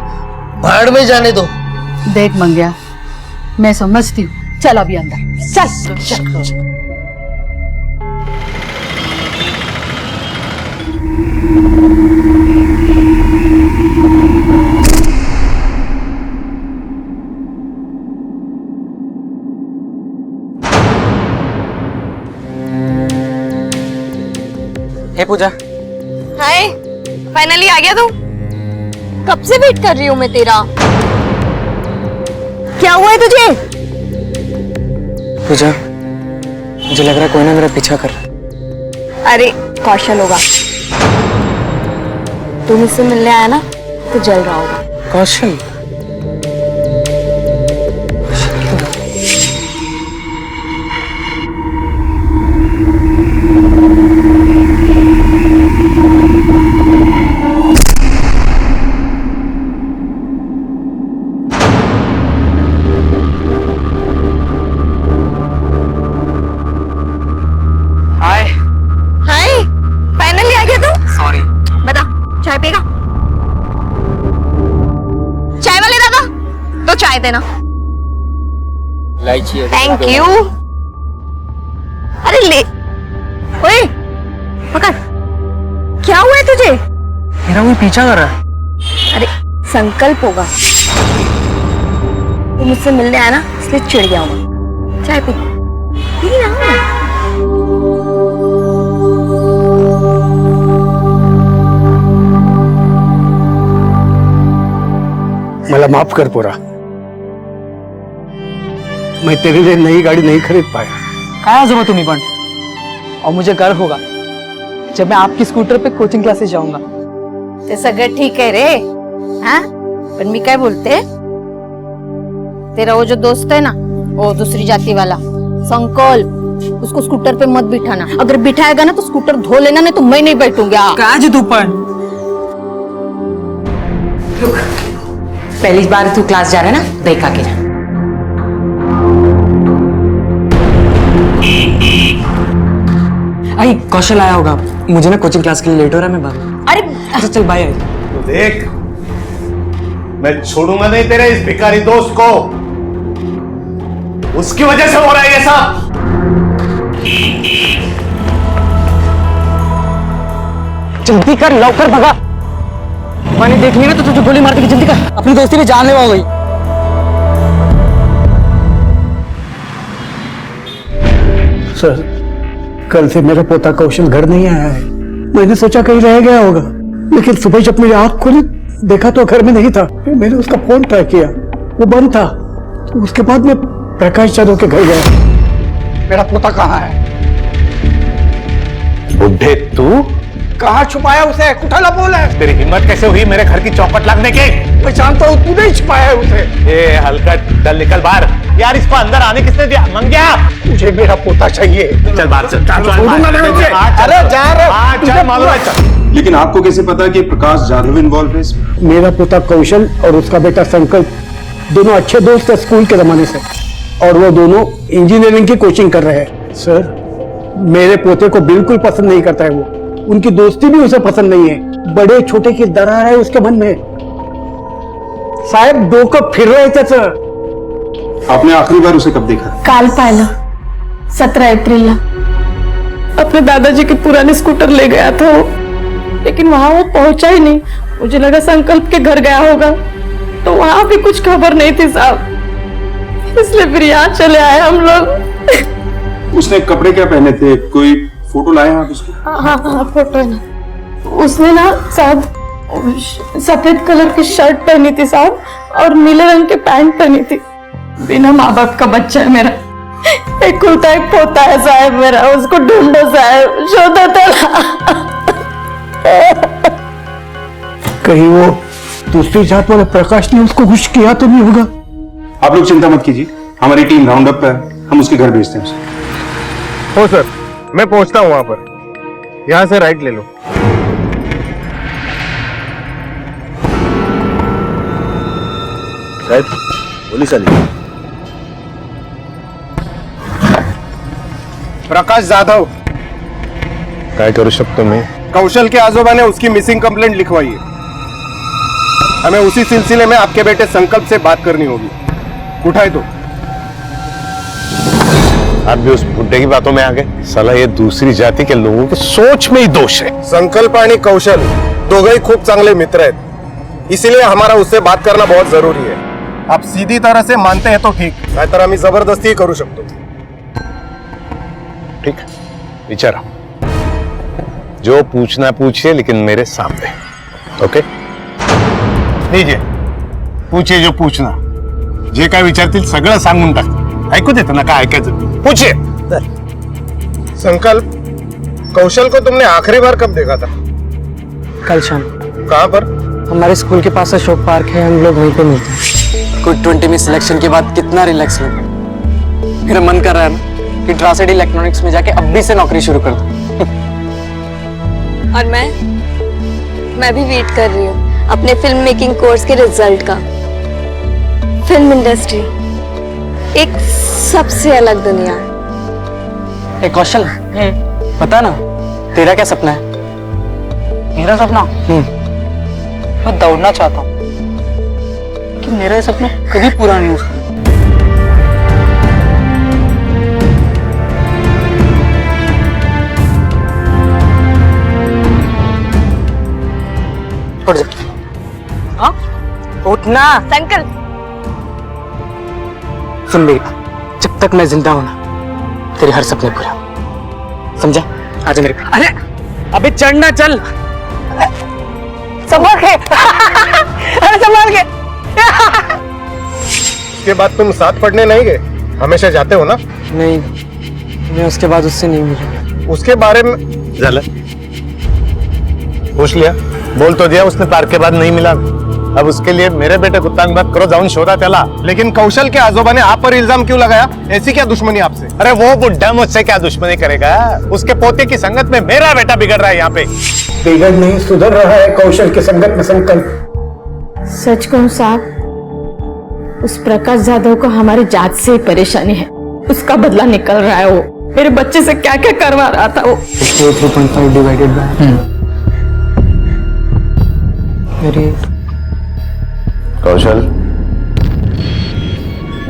भाड़ में जाने दो। देख मंग्या, मैं समझती हूँ, चल अभी अंदर चल, चल। हे पूजा, हाय, फाइनली आ गया तू? कब से वेट कर रही हूँ मैं तेरा। क्या हुआ है तुझे? पूजा, मुझे लग रहा है कोई ना मेरा पीछा कर रहा है। अरे कौशल होगा, तुम इससे मिलने आया ना तो जल रहा होगा। कौशल? चाय देना। Thank you. अरे ले, ओए पकड़। क्या हुआ है तुझे? मेरा कोई पीछा कर रहा है। अरे संकल्प होगा, तू मुझसे मिलने आया ना इसलिए चिढ़ गया होगा। चाय पी ना। मला माफ कर पूरा, मैं तेरे लिए नई गाड़ी नहीं खरीद पाया। काय आजोबा तुम्ही पण, और मुझे गर्व होगा जब मैं आपकी स्कूटर पे कोचिंग क्लासेस जाऊंगा। ते सगळं ठीक आहे रे, हाँ? पण मी काय बोलते, तेरा वो जो दोस्त है ना, वो दूसरी जाति वाला संकल्प, उसको स्कूटर पे मत बिठाना। अगर बिठाएगा ना तो स्कूटर धो लेना, नहीं तो मैं नहीं बैठूंगा। काज तू पण पहली बार तू क्लास जा रहा है ना, देख आके जा। आई कौशल आया होगा, मुझे ना कोचिंग क्लास के लिए लेट हो रहा है, मैं बाद। अरे अच्छा चल बाय। तो देख, मैं छोड़ूंगा नहीं तेरे इस भिखारी दोस्त को, उसकी वजह से हो रहा है ये सब। जल्दी कर, लवकर भगा, मैंने देख ली ना तो तुझे गोली मार देगी। जल्दी कर, अपनी दोस्ती भी जानलेवा हो गई। सर, कल से मेरा पोता कौशल घर नहीं आया है। मैंने सोचा कहीं रह गया होगा, लेकिन सुबह जब मेरी आंख खोली देखा तो घर में नहीं था। फिर मैंने उसका फोन ट्राई किया, वो बंद था। तो उसके बाद मैं प्रकाश यादव के घर गया। मेरा पोता कहाँ है? बुढ़े तू कहाँ छुपाया उसे? कुठाला बोल है। तेरी हिम्मत कैसे हुई मेरे घर की चौखट लगने की? मैं जानता हूँ तूने ही छुपाया है उसे। ये हलकट, चल निकल बाहर। यार इसको अंदर आने किसने दिया? मंग्या, मुझे मेरा पोता चाहिए। चल बाहर चल। अरे जा रहे, मालूम है चल। लेकिन आपको कैसे पता कि प्रकाश जाधव इन्वॉल्व है इसमें? मेरा पोता कौशल और उसका बेटा संकल्प दोनों अच्छे दोस्त है स्कूल के जमाने से, और वो दोनों इंजीनियरिंग की कोचिंग कर रहे हैं। सर, मेरे पोते को बिल्कुल पसंद नहीं करता है वो, उनकी दोस्ती भी उसे पसंद नहीं है। बड़े छोटे की दरार है उसके मन में। साहब डोकं फिर रहे थे सर। आपने आखिरी बार उसे कब देखा? काल पाहिलं 17 एप्रिल अपने दादाजी के पुराने स्कूटर ले गया था वो, लेकिन वहां वो पहुंचा ही नहीं। मुझे लगा संकल्प के घर गया होगा, तो वहां भी कुछ खबर नहीं थी साहब, इसलिए फिर यहाँ चले आए हम लोग। उसने कपड़े क्या पहने थे? कोई फोटो लाए हैं आप उसकी? हाँ फोटो है ना। उसने ना साहब सफेद कलर की शर्ट पहनी थी साहब, और नीले रंग के पैंट पहनी थी। बिना माँ बाप का बच्चा है मेरा, इकलौता एक पोता है साहब मेरा, उसको ढूंढो साहब, शोधो तो। कहीं वो दूसरी जात वाले प्रकाश ने उसको खुश किया तो नहीं होगा? आप लोग चिंता मत कीजिए, हमारी टीम राउंड अप पे है, हम उसके घर भेजते हैं उसे। हो सर, मैं पहुंचता हूं वहां पर। यहां से राइट ले लो। साहब, पुलिस आली। प्रकाश जाधव, काय करू शकतो मैं? कौशल के आजोबा ने उसकी मिसिंग कंप्लेंट लिखवाई है। हमें उसी सिलसिले में आपके बेटे संकल्प से बात करनी होगी। उठाए तो आप भी उस बुड्ढे की बातों में आ गए। साला ये दूसरी जाति के लोगों की सोच में ही दोष है। संकल्प आणि कौशल दोघंही खूप चांगले मित्र आहेत, इसीलिए हमारा उससे बात करना बहुत जरूरी है। आप सीधी तरह से मानते हैं तो ठीक, नाहीतर आम्ही जबरदस्ती ही करू शकतो। ठीक, विचारा, जो पूछना पूछिए, लेकिन मेरे सामने। ओके, लीजिए, पूछिए जो पूछना, जे काय विचारतील सगळं सांगून टाक। ऐकू देतं ना, काय ऐकायचं पूछिए। संकल्प, कौशल को तुमने आखिरी बार कब देखा था? कल शाम। कहाँ पर? हमारे स्कूल के पास अशोक पार्क है, हम लोग वहीं पे मिलते हैं। कुछ 20 में सिलेक्शन के बाद कितना रिलैक्स लगा। मेरा मन कर रहा है ना कि ट्रांसलेट इलेक्ट्रॉनिक्स में जाके अभी से नौकरी शुरू कर दूं। और मैं भी वेट कर रही हूँ अपने फिल्म मेकिंग कोर्स के रिजल्ट का। फिल्म इंडस्ट्री एक सबसे अलग दुनिया है। कौशल, पता ना तेरा क्या सपना है? मेरा सपना? मैं दौड़ना चाहता हूँ, कि मेरा ये सपना कभी पूरा नहीं हो सकता। उठ जा। हाँ? उठना। संकल्प, सुन बेटा, जब तक मैं जिंदा हूं ना, तेरे हर सपने पूरे हों। समझा? आजा मेरे पे। अरे अबे चढ़ना, चल। संभाल के। अरे संभाल के। उसके बाद तुम साथ पढ़ने नहीं गए? हमेशा जाते हो ना? नहीं, मैं उसके बाद उससे नहीं मिला। उसके बारे में झालं, पूछ लिया, बोल तो दिया उसने, तार के बाद नहीं मिला। अब उसके लिए मेरे बेटे को तंग मत करो, जाऊन शोधा त्याला। लेकिन कौशल के आजोबा ने आप पर इल्जाम क्यों लगाया? ऐसी क्या दुश्मनी आपसे? अरे वो बुढ़ा मुझसे क्या दुश्मनी करेगा? उसके पोते की संगत में मेरा बेटा बिगड़ रहा है यहाँ पे। बिगड़ नहीं, सुधर रहा है कौशल की संगत में संकल्प। सच कहूं साहब, उस प्रकाश जाधव को हमारी जात से ही परेशानी है, उसका बदला निकल रहा है वो। मेरे बच्चे से क्या क्या करवा रहा था वो। 4.5 डिवाइडेड बाय मेरी। कौशल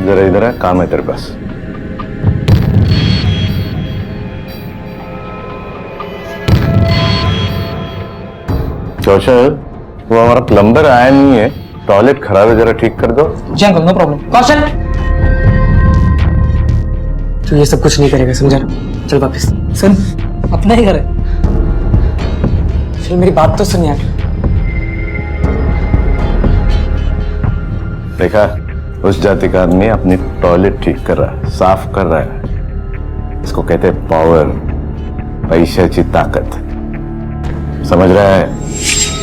जरा इधर है, काम है तेरे पास। कौशल, वो हमारा प्लम्बर आया नहीं है, टॉयलेट खराब है, जरा ठीक कर दो। जी अंकल, नो प्रॉब्लम। कौशल, तू ये सब कुछ नहीं करेगा, समझा ना? चल वापस। सुन, अपना ही घर है। चल मेरी बात तो सुन यार। देखा, उस जाति का आदमी अपनी टॉयलेट ठीक कर रहा है, साफ कर रहा है। इसको कहते हैं पावर, पैशाची ताकत। समझ रहा है?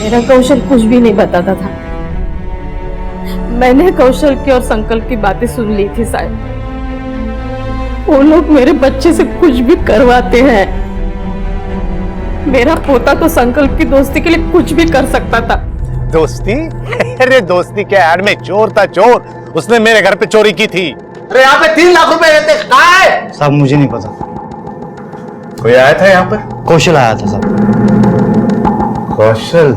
मेरा कौशल कुछ भी नहीं बताता था। मैंने कौशल की और संकल्प की बातें सुन ली थी शायद। वो लोग मेरे बच्चे से कुछ भी करवाते हैं। मेरा पोता तो संकल्प की दोस्ती के लिए कुछ भी कर सकता था। दोस्ती? अरे दोस्ती के ऐड में चोर था, चोर। उसने मेरे घर पे चोरी की थी। अरे यहाँ पे 3 लाख रुपए रहते, कहाँ है? साहब मुझे नहीं पता। कोई आया था यहाँ पर? कौशल आया था साहब। कौशल?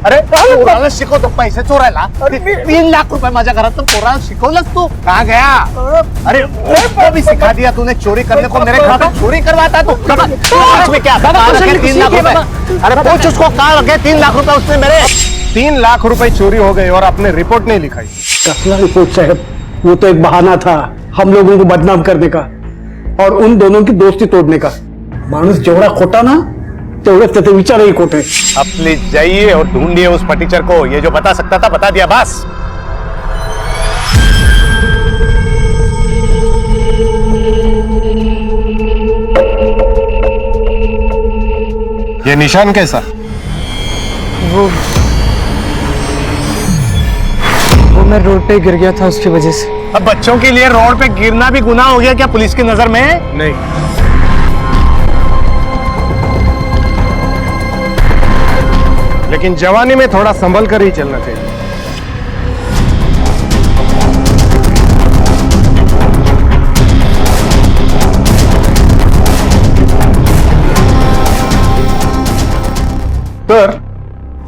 अरे पोराला शिकव तो पैसे चोरायला 3 लाख रुपए माझ्या घरात पोराला शिकवलंस तू? कहाँ गया? अरे वो भी सिखा दिया तूने चोरी करने को। मेरे घर पे चोरी करवाता तू। में क्या 3 लाख रुपए? अरे पूछ उसको, कहाँ लगे 3 लाख रुपए उसने मेरे? 3 लाख रुपए चोरी हो गए और आपने रिपोर्ट नहीं लिखाई। कसला रिपोर्ट साहब, वो तो एक बहाना था हम लोगों को बदनाम करने का और उन दोनों की दोस्ती तोड़ने का। मानुस जेवढा खोटा ना तेवढे त्याचे विचारही खोटे। अब प्लीज जाइए और ढूंढिए उस टीचर को। ये जो बता सकता था बता दिया, बस। ये निशान कैसा? वो मैं रोड पे गिर गया था, उसकी वजह से। अब बच्चों के लिए रोड पे गिरना भी गुनाह हो गया क्या पुलिस की नजर में? नहीं। लेकिन जवानी में थोड़ा संभल कर ही चलना चाहिए। सर,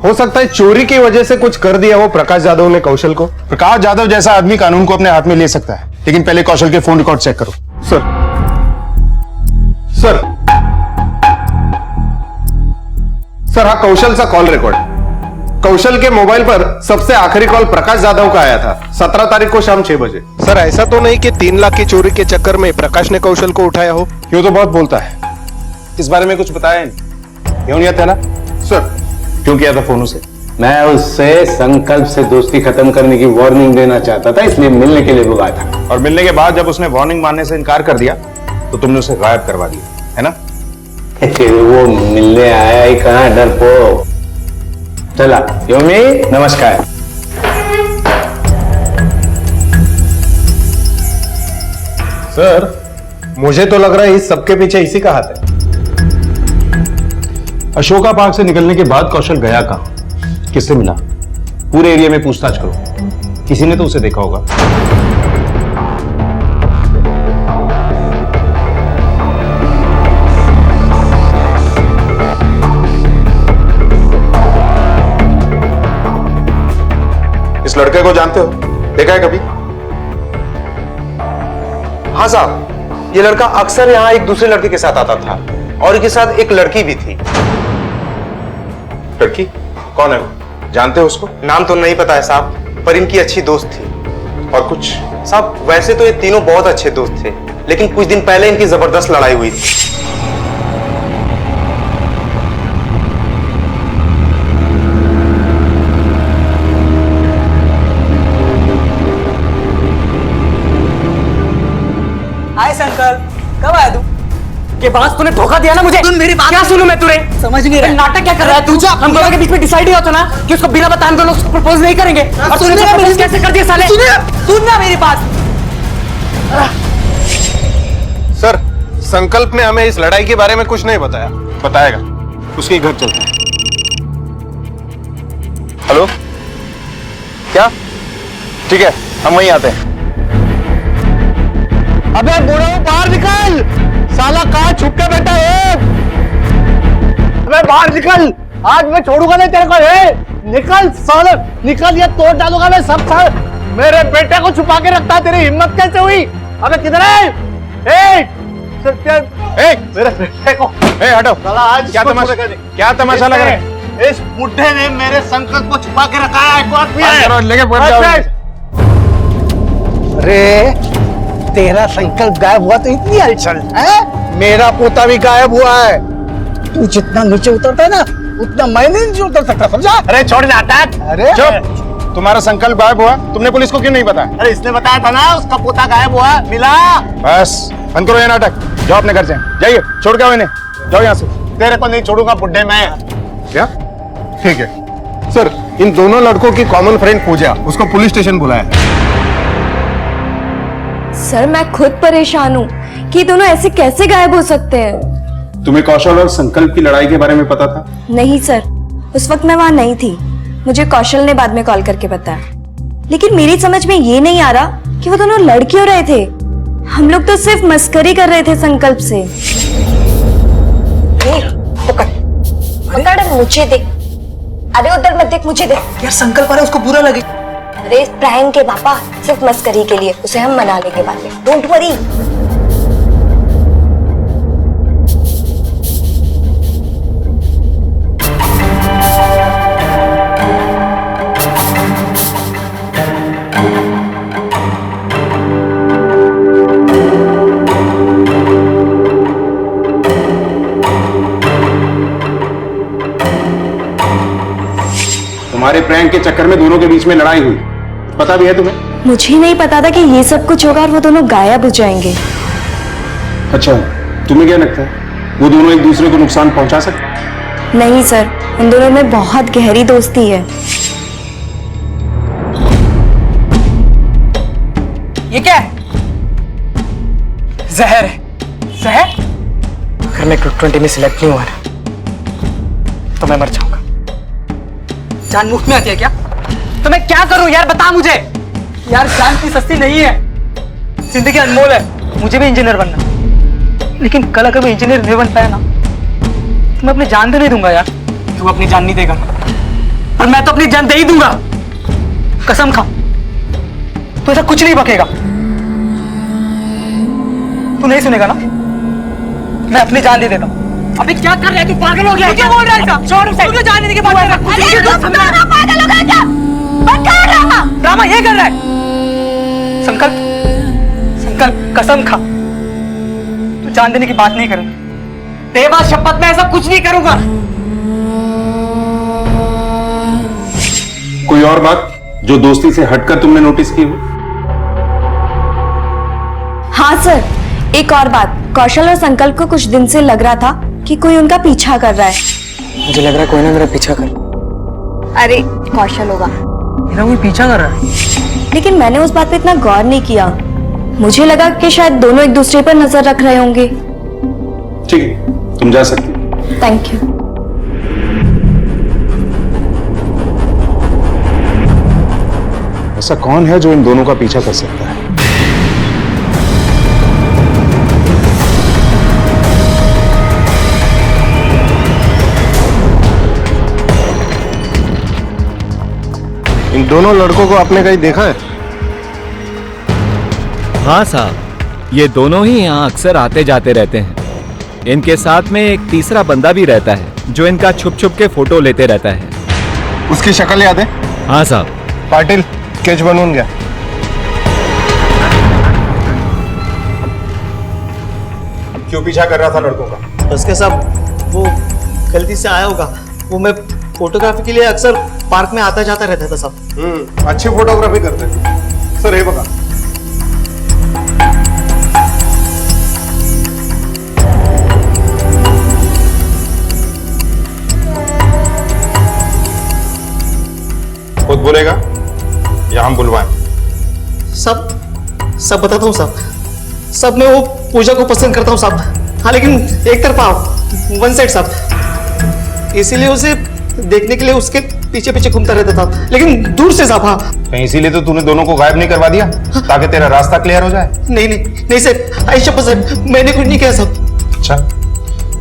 हो सकता है चोरी की वजह से कुछ कर दिया वो प्रकाश यादव ने कौशल को। प्रकाश यादव जैसा आदमी कानून को अपने हाथ में ले सकता है, लेकिन पहले कौशल के फोन रिकॉर्ड चेक करो। सर सर सर, हाँ कौशल सा कॉल रिकॉर्ड। कौशल के मोबाइल पर सबसे आखिरी कॉल प्रकाश यादव का आया था 17 तारीख को शाम 6 बजे। सर ऐसा तो नहीं कि 3 लाख की चोरी के चक्कर में प्रकाश ने कौशल को उठाया हो? क्यों तो बहुत बोलता है, इस बारे में कुछ बताया नहीं। क्यों नहीं आता ना? सर क्यों किया था फोन उसे? मैं उससे संकल्प से दोस्ती खत्म करने की वार्निंग देना चाहता था, इसलिए मिलने के लिए बुलाया था। और मिलने के बाद जब उसने वार्निंग मानने से इनकार कर दिया तो तुमने उसे गायब करवा दिया, है ना? वो मिलने आया ही कहाँ, डरपोक। चला योमी, नमस्कार। सर मुझे तो लग रहा है इस सबके पीछे इसी का हाथ है। अशोका पार्क से निकलने के बाद कौशल गया कहां, किससे मिला? पूरे एरिया में पूछताछ करो, किसी ने तो उसे देखा होगा। इस लड़के को जानते हो? देखा है कभी? हाँ साहब, ये लड़का अक्सर यहाँ एक दूसरे लड़के के साथ आता था और इनके साथ एक लड़की भी थी। लड़की कौन है वो? जानते हो उसको? नाम तो नहीं पता है साहब, पर इनकी अच्छी दोस्त थी। और कुछ? साहब वैसे तो ये तीनों बहुत अच्छे दोस्त थे, लेकिन कुछ दिन पहले इनकी जबरदस्त लड़ाई हुई थी। हाय संकल्प, कब आया तू? के पास तूने धोखा दिया ना मुझे। सुन मेरी बात। क्या सुनूं मैं तुझे? समझ नहीं रहा। नाटक क्या कर रहा है तू? हम दोनों के बीच में डिसाइड ही होता ना कि उसको बिना बताए हम दोनों उसको प्रपोज नहीं करेंगे। और तूने प्रपोज कैसे कर दिया साले? सुन ना मेरी बात। सर संकल्प ने हमें इस लड़ाई के बारे में कुछ नहीं बताया। बताएगा, उसके घर चलते हैं। हेलो, क्या? ठीक है, हम वहीं आते हैं। अबे बुढ़ो बाहर निकल, साला कहाँ छुप के बैठा है? अबे बाहर निकल, आज मैं छोड़ूंगा नहीं तेरे को। निकल साले, निकल, ये तोड़ डालूंगा मैं सब साल। मेरे बेटे को छुपा के रखता, तेरी हिम्मत कैसे हुई? अबे किधर है? मेरे बेटे को हटो। साला आज क्या तमाशा लग रहा है? इस बुढ़े ने मेरे संकल्प को छुपा के रखा है। अरे तेरा संकल्प गायब हुआ तो इतनी हलचल है? मेरा पोता भी गायब हुआ है। तू जितना नीचे उतरता है ना, उतना मैं नीचे उतर सकता, समझा? अरे छोड़ जाता। अरे चुप। तुम्हारा संकल्प गायब हुआ, तुमने पुलिस को क्यों नहीं बताया? अरे इसने बताया था ना, उसका पोता गायब हुआ, मिला। बस बंद करो ये नाटक, जाओ अपने घर से। जाइए, छोड़ के आओ इन्हें, जाओ यहाँ से। तेरे को नहीं छोड़ूंगा बुड्ढे मैं। क्या? ठीक है सर, इन दोनों लड़कों की कॉमन फ्रेंड पूजा, उसको पुलिस स्टेशन बुलाया। सर मैं खुद परेशान हूँ कि दोनों ऐसे कैसे गायब हो सकते हैं। तुम्हें कौशल और संकल्प की लड़ाई के बारे में पता था? नहीं सर, उस वक्त मैं वहां नहीं थी, मुझे कौशल ने बाद में कॉल करके बताया। लेकिन मेरी समझ में ये नहीं आ रहा कि वो दोनों लड़ क्यों रहे थे। हम लोग तो सिर्फ मस्करी कर रहे थे संकल्प से। पकड़ मुझे देख। अरे उधर मत देख, मुझे देख। यार संकल्प आ रहा है, उसको बुरा लगे। अरे प्रैंक है पापा, सिर्फ मस्करी के लिए, उसे हम मना लेंगे बाद में, डोंट वरी। तुम्हारे प्रैंक के चक्कर में दोनों के बीच में लड़ाई हुई, पता भी है तुम्हें? मुझे नहीं पता था कि ये सब कुछ होगा और वो दोनों गायब हो जाएंगे। अच्छा, तुम्हें क्या लगता है वो दोनों एक दूसरे को नुकसान पहुंचा सकते? नहीं सर, उन दोनों में बहुत गहरी दोस्ती है। ये क्या है? जहर है। जहर? अगर मैं ग्रुप 20 में सिलेक्ट नहीं हुआ ना, तो मैं मर जाऊंगा। जान मुफ्त में आती है क्या? तो मैं क्या करूं यार, बता मुझे। यार जान की सस्ती नहीं है, जिंदगी अनमोल है। मुझे भी इंजीनियर बनना, लेकिन कल अगर मैं इंजीनियर नहीं बन पाया ना, तो मैं अपनी जान दे नहीं दूंगा यार। तू अपनी जान नहीं देगा, और मैं तो अपनी जान दे ही दूंगा, कसम खा। तू ऐसा कुछ नहीं बकेगा, तू नहीं सुनेगा ना? मैं अपनी जान दे देता हूँ। अबे क्या कर रहा है तू? पागल हो गया क्या? बोल रहा है ऐसा? छोड़ उसे। तू जाने की बात कर रहा है? पागल हो गया क्या? बंद कर ड्रामा। ड्रामा ये कर रहा है? संकल्प, संकल्प कसम खा, तू जान देने की बात नहीं करेगा। देवा शपथ में ऐसा कुछ नहीं करूंगा। कोई और बात जो दोस्ती से हटकर तुमने नोटिस की हो? हाँ सर, एक और बात, कौशल और संकल्प को कुछ दिन से लग रहा था कि कोई उनका पीछा कर रहा है। मुझे लग रहा है कोई ना मेरा पीछा कर। अरे कौशल होगा। मेरा कोई पीछा कर रहा है? लेकिन मैंने उस बात पे इतना गौर नहीं किया, मुझे लगा कि शायद दोनों एक दूसरे पर नजर रख रहे होंगे। ठीक है, तुम जा सकती हो। Thank you. ऐसा कौन है जो इन दोनों का पीछा कर सकता है? इन दोनों लड़कों को आपने कहीं देखा है? हाँ साहब, ये दोनों ही यहाँ अक्सर आते जाते रहते हैं। इनके साथ में एक तीसरा बंदा भी रहता है जो इनका छुप छुप के फोटो लेते रहता है। उसकी शक्ल याद है? हाँ साहब। पाटिल, स्केच बनून गया। क्यों पीछा कर रहा था लड़कों का? उसके साथ वो गलती से आया होगा। वो मैं फोटोग्राफी के लिए अक्सर पार्क में आता जाता रहता था सब। अच्छी फोटोग्राफी करते थे सर। ये बता, खुद बोलेगा या हम बुलवाएं? सब बताता हूँ साहब। सब मैं वो पूजा को पसंद करता हूँ साहब। हाँ लेकिन एक तरफा, वन साइड साहब। इसीलिए उसे देखने के लिए उसके पीछे पीछे घूमता रहता था, लेकिन दूर से साफा। कहीं इसीलिए तो तूने दोनों को गायब नहीं करवा दिया ताकि तेरा रास्ता क्लियर हो जाए? नहीं नहीं नहीं सर, आयशा सर, मैंने कुछ नहीं किया सब। अच्छा,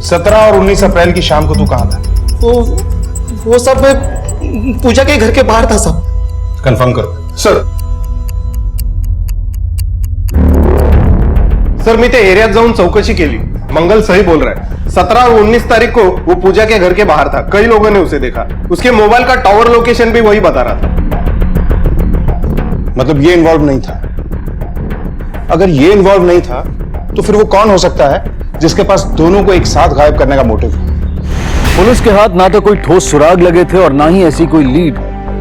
17 और 19 अप्रैल की शाम को तू कहां था? वो सब मैं पूजा के घर के बाहर था सब। कंफर्म करो सर। सर मी ते एरियात जाऊन चौकशी केली, मंगल सही बोल रहा है। 17 और 19 तारीख को वो पूजा के घर के बाहर था, कई लोगों ने उसे देखा। उसके मोबाइल का टावर लोकेशन भी वही बता रहा था। मतलब ये इन्वॉल्व नहीं था? अगर ये इन्वॉल्व नहीं था तो फिर वो कौन हो सकता है जिसके पास दोनों को एक साथ गायब करने का मोटिव है? पुलिस के हाथ ना तो कोई ठोस सुराग लगे थे और ना ही ऐसी कोई लीड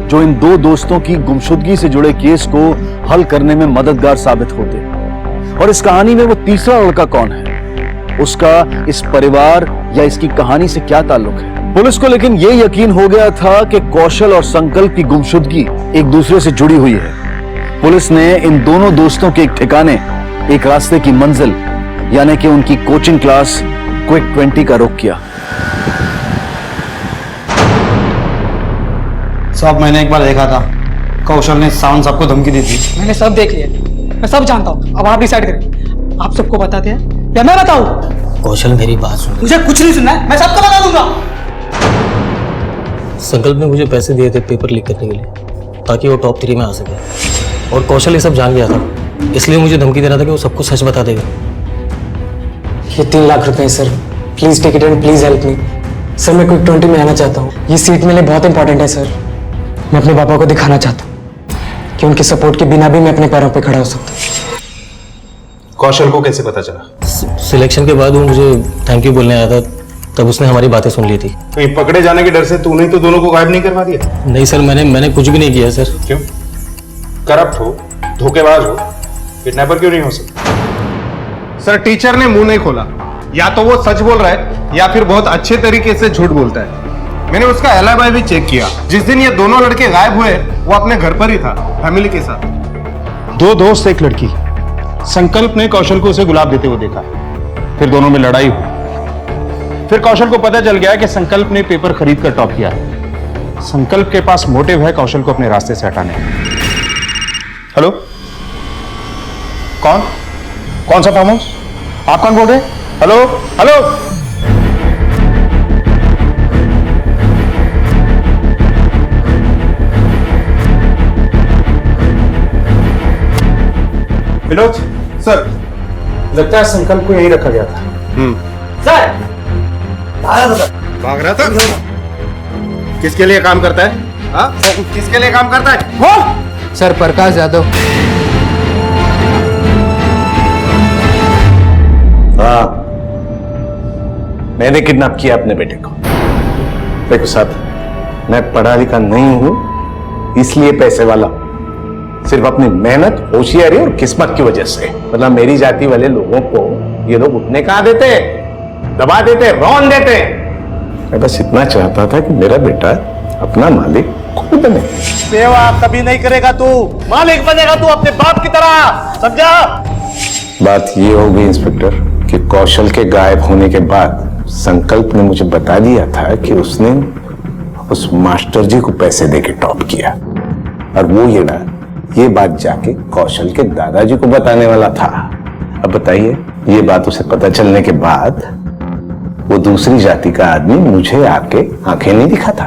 जो इन दो दोस्तों की गुमशुदगी से जुड़े केस को हल करने में मददगार साबित होते। और इस कहानी में वो तीसरा लड़का कौन है, उसका इस परिवार या इसकी कहानी से क्या ताल्लुक है? पुलिस को लेकिन ये यकीन हो गया था कि कौशल और संकल्प की गुमशुदगी एक दूसरे से जुड़ी हुई है। पुलिस ने इन दोनों दोस्तों के एक ठिकाने, एक रास्ते की मंजिल यानी कि उनकी कोचिंग क्लास क्विक 20 का रुख किया। साहब मैंने एक बार देखा था, कौशल ने साउंड सबको धमकी दी थी। मैंने सब देख लिया, मैं सब जानता हूँ। अब आप डिसाइड करें, आप सबको बताते हैं या मैं बताऊं? कौशल मेरी बात सुन। मुझे कुछ नहीं सुनना है, मैं सबको बता दूंगा। संकल्प ने मुझे पैसे दिए थे पेपर लीक करने के लिए ताकि वो टॉप 3 में आ सके, और कौशल ये सब जान गया था, इसलिए मुझे धमकी दे रहा था कि वो सबको सच बता देगा। ये 3 लाख रुपए sir, please take it and please help me sir. मैं क्विक 20 में आना चाहता हूँ, ये सीट मेरे लिए बहुत इंपॉर्टेंट है सर। मैं अपने पापा को दिखाना चाहता हूँ कि उनके सपोर्ट के बिना भी मैं अपने पैरों पे खड़ा हो सकता हूँ। कौशल को कैसे पता चला? सिलेक्शन के बाद वो मुझे थैंक यू बोलने आया था, तब उसने हमारी बातें सुन ली थी। कहीं पकड़े जाने के डर से तूने तो दोनों को गायब नहीं करवा दिया? नहीं सर, मैंने कुछ भी नहीं किया सर। क्यों? करप्ट हो, धोखेबाज हो, किडनैपर क्यों नहीं हो सकता? सर टीचर ने मुंह नहीं खोला, या तो वो सच बोल रहा है या फिर बहुत अच्छे तरीके से झूठ बोलता है। मैंने उसका एलिबी भी चेक किया। जिस दिन ये दोनों लड़के गायब हुए वो अपने घर पर ही था, फैमिली के साथ। 2 दोस्त एक लड़की। संकल्प ने कौशल को उसे गुलाब देते हुए देखा, फिर दोनों में लड़ाई हुई। फिर कौशल को पता चल गया कि संकल्प ने पेपर खरीद कर टॉप किया है। संकल्प के पास मोटिव है कौशल को अपने रास्ते से हटाने का। हेलो, कौन सा फार्म हाउस? आप कौन बोल रहे हैं? हेलो हेलो, विनोद सर, लगता है संकल्प को यहीं रखा गया था। सर भाग रहा था? किसके लिए काम करता है? हाँ? किसके लिए काम करता है वो? सर प्रकाश यादव। हाँ, मैंने किडनैप किया अपने बेटे को। देखो साहब, मैं पढ़ा लिखा नहीं हूं, इसलिए पैसे वाला सिर्फ अपनी मेहनत, होशियारी और किस्मत की वजह से। मतलब मेरी जाति वाले लोगों को ये लोग उठने कहाँ देते, दबा देते, रौन देते। मैं बस इतना चाहता था कि मेरा बेटा अपना मालिक खुद बने। सेवा कभी नहीं करेगा तू, मालिक बनेगा तू अपने बाप की तरह, समझा? बात ये हो गई इंस्पेक्टर कि कौशल के गायब होने के बाद संकल्प ने मुझे बता दिया था कि उसने उस मास्टर जी को पैसे देके टॉप किया, और वो ये बात जाके कौशल के दादाजी को बताने वाला था। अब बताइए, ये बात उसे पता चलने के बाद वो दूसरी जाति का आदमी मुझे आके आंखें नहीं दिखाता।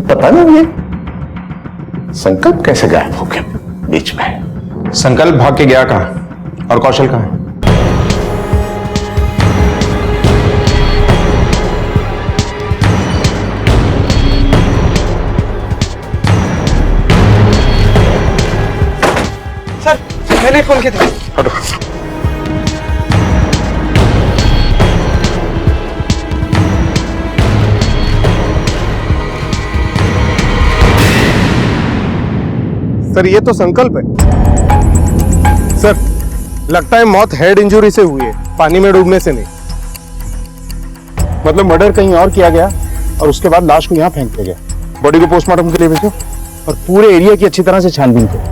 पता नहीं ये संकल्प कैसे गायब हो गया बीच में। संकल्प भाग के गया कहां और कौशल कहां है? मैंने फोन किया था। सर ये तो संकल्प है। सर लगता है मौत हेड इंजरी से हुई है, पानी में डूबने से नहीं। मतलब मर्डर कहीं और किया गया और उसके बाद लाश को यहाँ फेंक दिया गया। बॉडी को पोस्टमार्टम के लिए भेजो और पूरे एरिया की अच्छी तरह से छानबीन करो।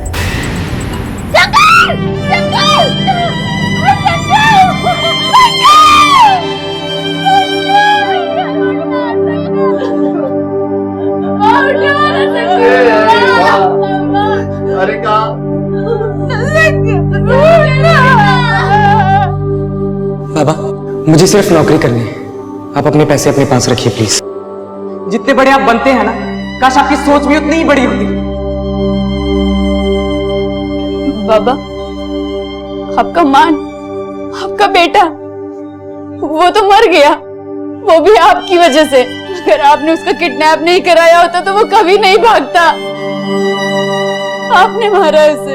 मुझे सिर्फ नौकरी करनी है। आप अपने पैसे अपने पास रखिए प्लीज। जितने बड़े आप बनते हैं ना, काश आपकी सोच भी उतनी ही बड़ी होती। बाबा, आपका मान, आपका बेटा, वो तो मर गया, वो भी आपकी वजह से। अगर आपने उसका किडनैप नहीं कराया होता तो वो कभी नहीं भागता। आपने मारा उसे।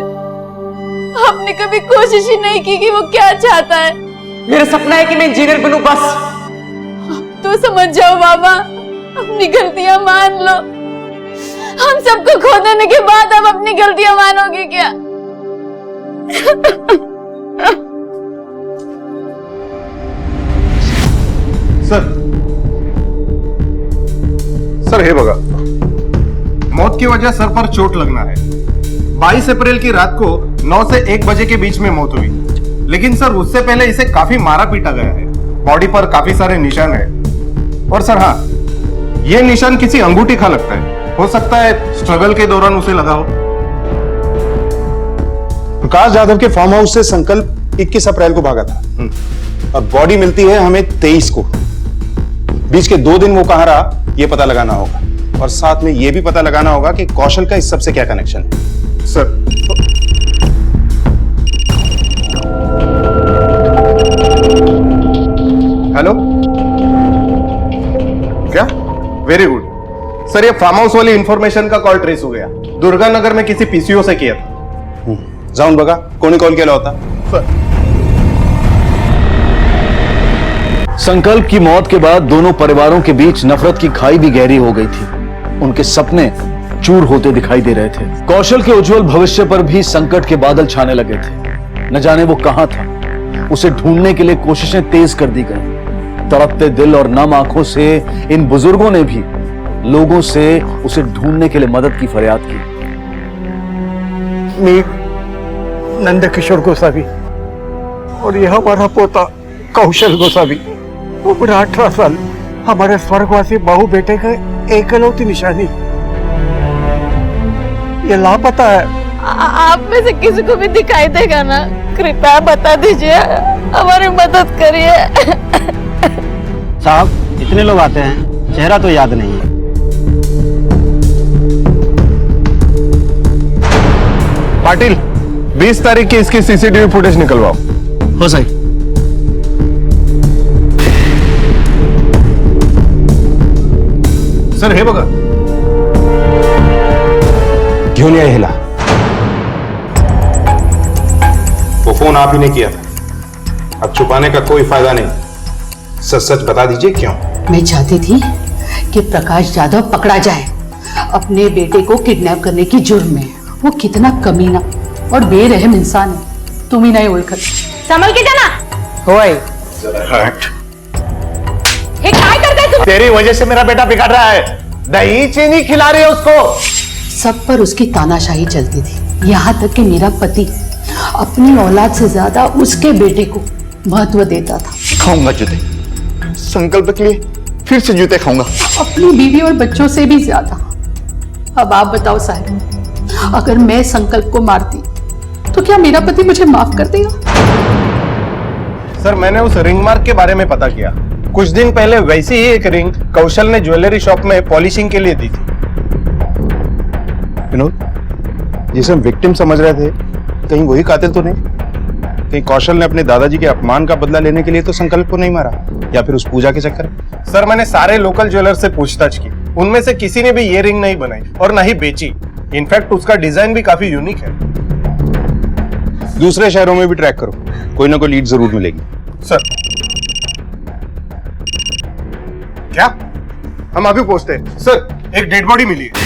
आपने कभी कोशिश ही नहीं की कि वो क्या चाहता है। मेरा सपना है कि मैं इंजीनियर बनूं बस। तो समझ जाओ बाबा, अपनी गलतियां मान लो। हम सबको खो देने के बाद अब अपनी गलतियां मानोगे क्या? सर हे बघा, मौत की वजह सर पर चोट लगना है। 22 अप्रैल की रात को 9 से 1 बजे के बीच में मौत हुई, लेकिन सर उससे पहले इसे काफी मारा पीटा गया है। बॉडी पर काफी सारे निशान है। और सर हाँ, ये निशान किसी अंगूठी का लगता है। हो सकता है स्ट्रगल के दौरान उसे लगा हो। प्रकाश यादव के फार्म हाउस से संकल्प 21 अप्रैल को भागा था और बॉडी मिलती है हमें 23 को। बीच के 2 दिन वो कहां रहा ये पता लगाना होगा, और साथ में ये भी पता लगाना होगा कि कौशल का इस सब से क्या कनेक्शन है। सर हेलो, क्या? वेरी गुड सर, ये फार्म हाउस वाली इंफॉर्मेशन का कॉल ट्रेस हो गया। दुर्गा नगर में किसी पीसीओ से किया था। जाऊन बघा कोणी कॉल केला होता। संकल्प की मौत के बाद दोनों परिवारों के बीच नफरत की खाई भी गहरी हो गई थी। उनके सपने चूर होते दिखाई दे रहे थे। कौशल के उज्जवल भविष्य पर भी संकट के बादल छाने लगे थे। न जाने वो कहां था। उसे ढूंढने के लिए कोशिशें तेज कर दी गई। तड़पते दिल और नम आंखों से इन बुजुर्गों ने भी लोगों से उसे ढूंढने के लिए मदद की फरियाद की। मैं नंदकिशोर गोसावी और यह हमारा पोता कौशल गोसावी, उम्र 18 साल, हमारे स्वर्गवासी बहु बेटे का एकलौती निशानी। ये लापता है। आप में से किसी को भी दिखाई देगा ना, कृपया बता दीजिए, हमारी मदद करिए। साहब इतने लोग आते हैं, चेहरा तो याद नहीं है। पाटिल 20 तारीख की इसकी सीसीटीवी फुटेज निकलवाओ। हो सही। सर हे बघा, घेऊन या हिला। वो फोन आप ही ने किया था। अब छुपाने का कोई फायदा नहीं। सच सच बता दीजिए क्यों? मैं चाहती थी कि प्रकाश यादव पकड़ा जाए अपने बेटे को किडनैप करने की जुर्म में। वो कितना कमीना और बेरहम इंसान है, तुम ही नहीं ओळखत। संभल के जाना। होय हट। ये क्या करता है तुम? तेरी वजह से मेरा बेटा बिगड़ रहा है। दही चीनी खिला रही है उसको। सब पर उसकी तानाशाही चलती थी, यहाँ तक कि मेरा पति अपनी औलाद से ज्यादा उसके बेटे को महत्व देता था। खाऊंगा जूते, संकल्प के लिए फिर से जूते खाऊंगा। अपनी बीवी और बच्चों से भी ज्यादा। अब आप बताओ साहब, अगर मैं संकल्प को मारती तो क्या मेरा पति मुझे माफ कर देगा? सर मैंने उस रिंग मार्क के बारे में पता किया। कुछ दिन पहले वैसी ही एक रिंग कौशल ने ज्वेलरी शॉप में पॉलिशिंग के लिए दी थी। विनोद, जिसे हम विक्टिम समझ रहे थे, कहीं वही कातिल तो नहीं? कहीं कौशल ने अपने दादाजी के अपमान का बदला लेने के लिए तो संकल्प को नहीं मारा, या फिर उस पूजा के चक्कर? सर मैंने सारे लोकल ज्वेलर से पूछताछ की, उनमें से किसी ने भी ये रिंग नहीं बनाई और ना ही बेची। इनफैक्ट उसका डिजाइन भी काफी यूनिक है। दूसरे शहरों में भी ट्रैक करो, कोई ना कोई लीड जरूर मिलेगी। सर क्या? हम अभी पहुंचते हैं। सर एक डेड बॉडी मिली है।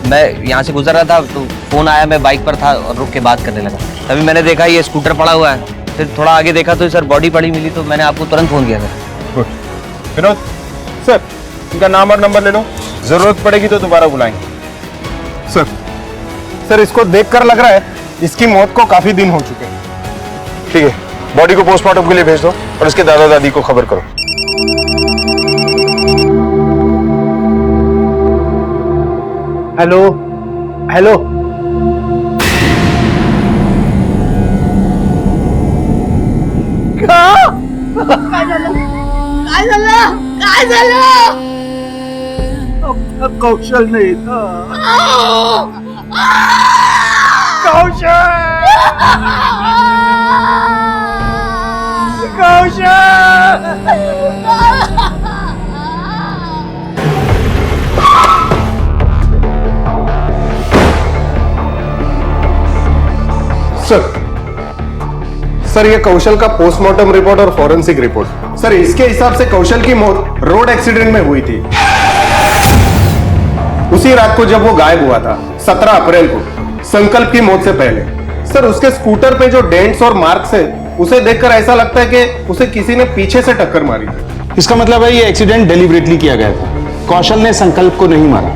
मैं यहाँ से गुजर रहा था तो फोन आया, मैं बाइक पर था और रुक के बात करने लगा। तभी मैंने देखा ये स्कूटर पड़ा हुआ है। फिर थोड़ा आगे देखा तो सर बॉडी पड़ी मिली, तो मैंने आपको तुरंत फोन किया था। गुड। विनोद सर, इनका नाम और नंबर ले लो, जरूरत पड़ेगी तो दोबारा बुलाएंगे। सर इसको देखकर लग रहा है इसकी मौत को काफी दिन हो चुके हैं। ठीक है, बॉडी को पोस्टमार्टम के लिए भेज दो और इसके दादा दादी को खबर करो। हेलो हेलो काय झालं कौशल नहीं था कौशल सर ये कौशल का पोस्टमार्टम रिपोर्ट और फॉरेंसिक रिपोर्ट। सर इसके हिसाब से कौशल की मौत रोड एक्सीडेंट में हुई थी, उसी रात को जब वो गायब हुआ था 17 अप्रैल को, संकल्प की मौत से पहले। सर उसके स्कूटर पे जो डेंट्स और मार्क्स है उसे देखकर ऐसा लगता है कि उसे किसी ने पीछे से टक्कर मारी। इसका मतलब है ये एक्सीडेंट डेलिबरेटली किया गया था। कौशल ने संकल्प को नहीं मारा,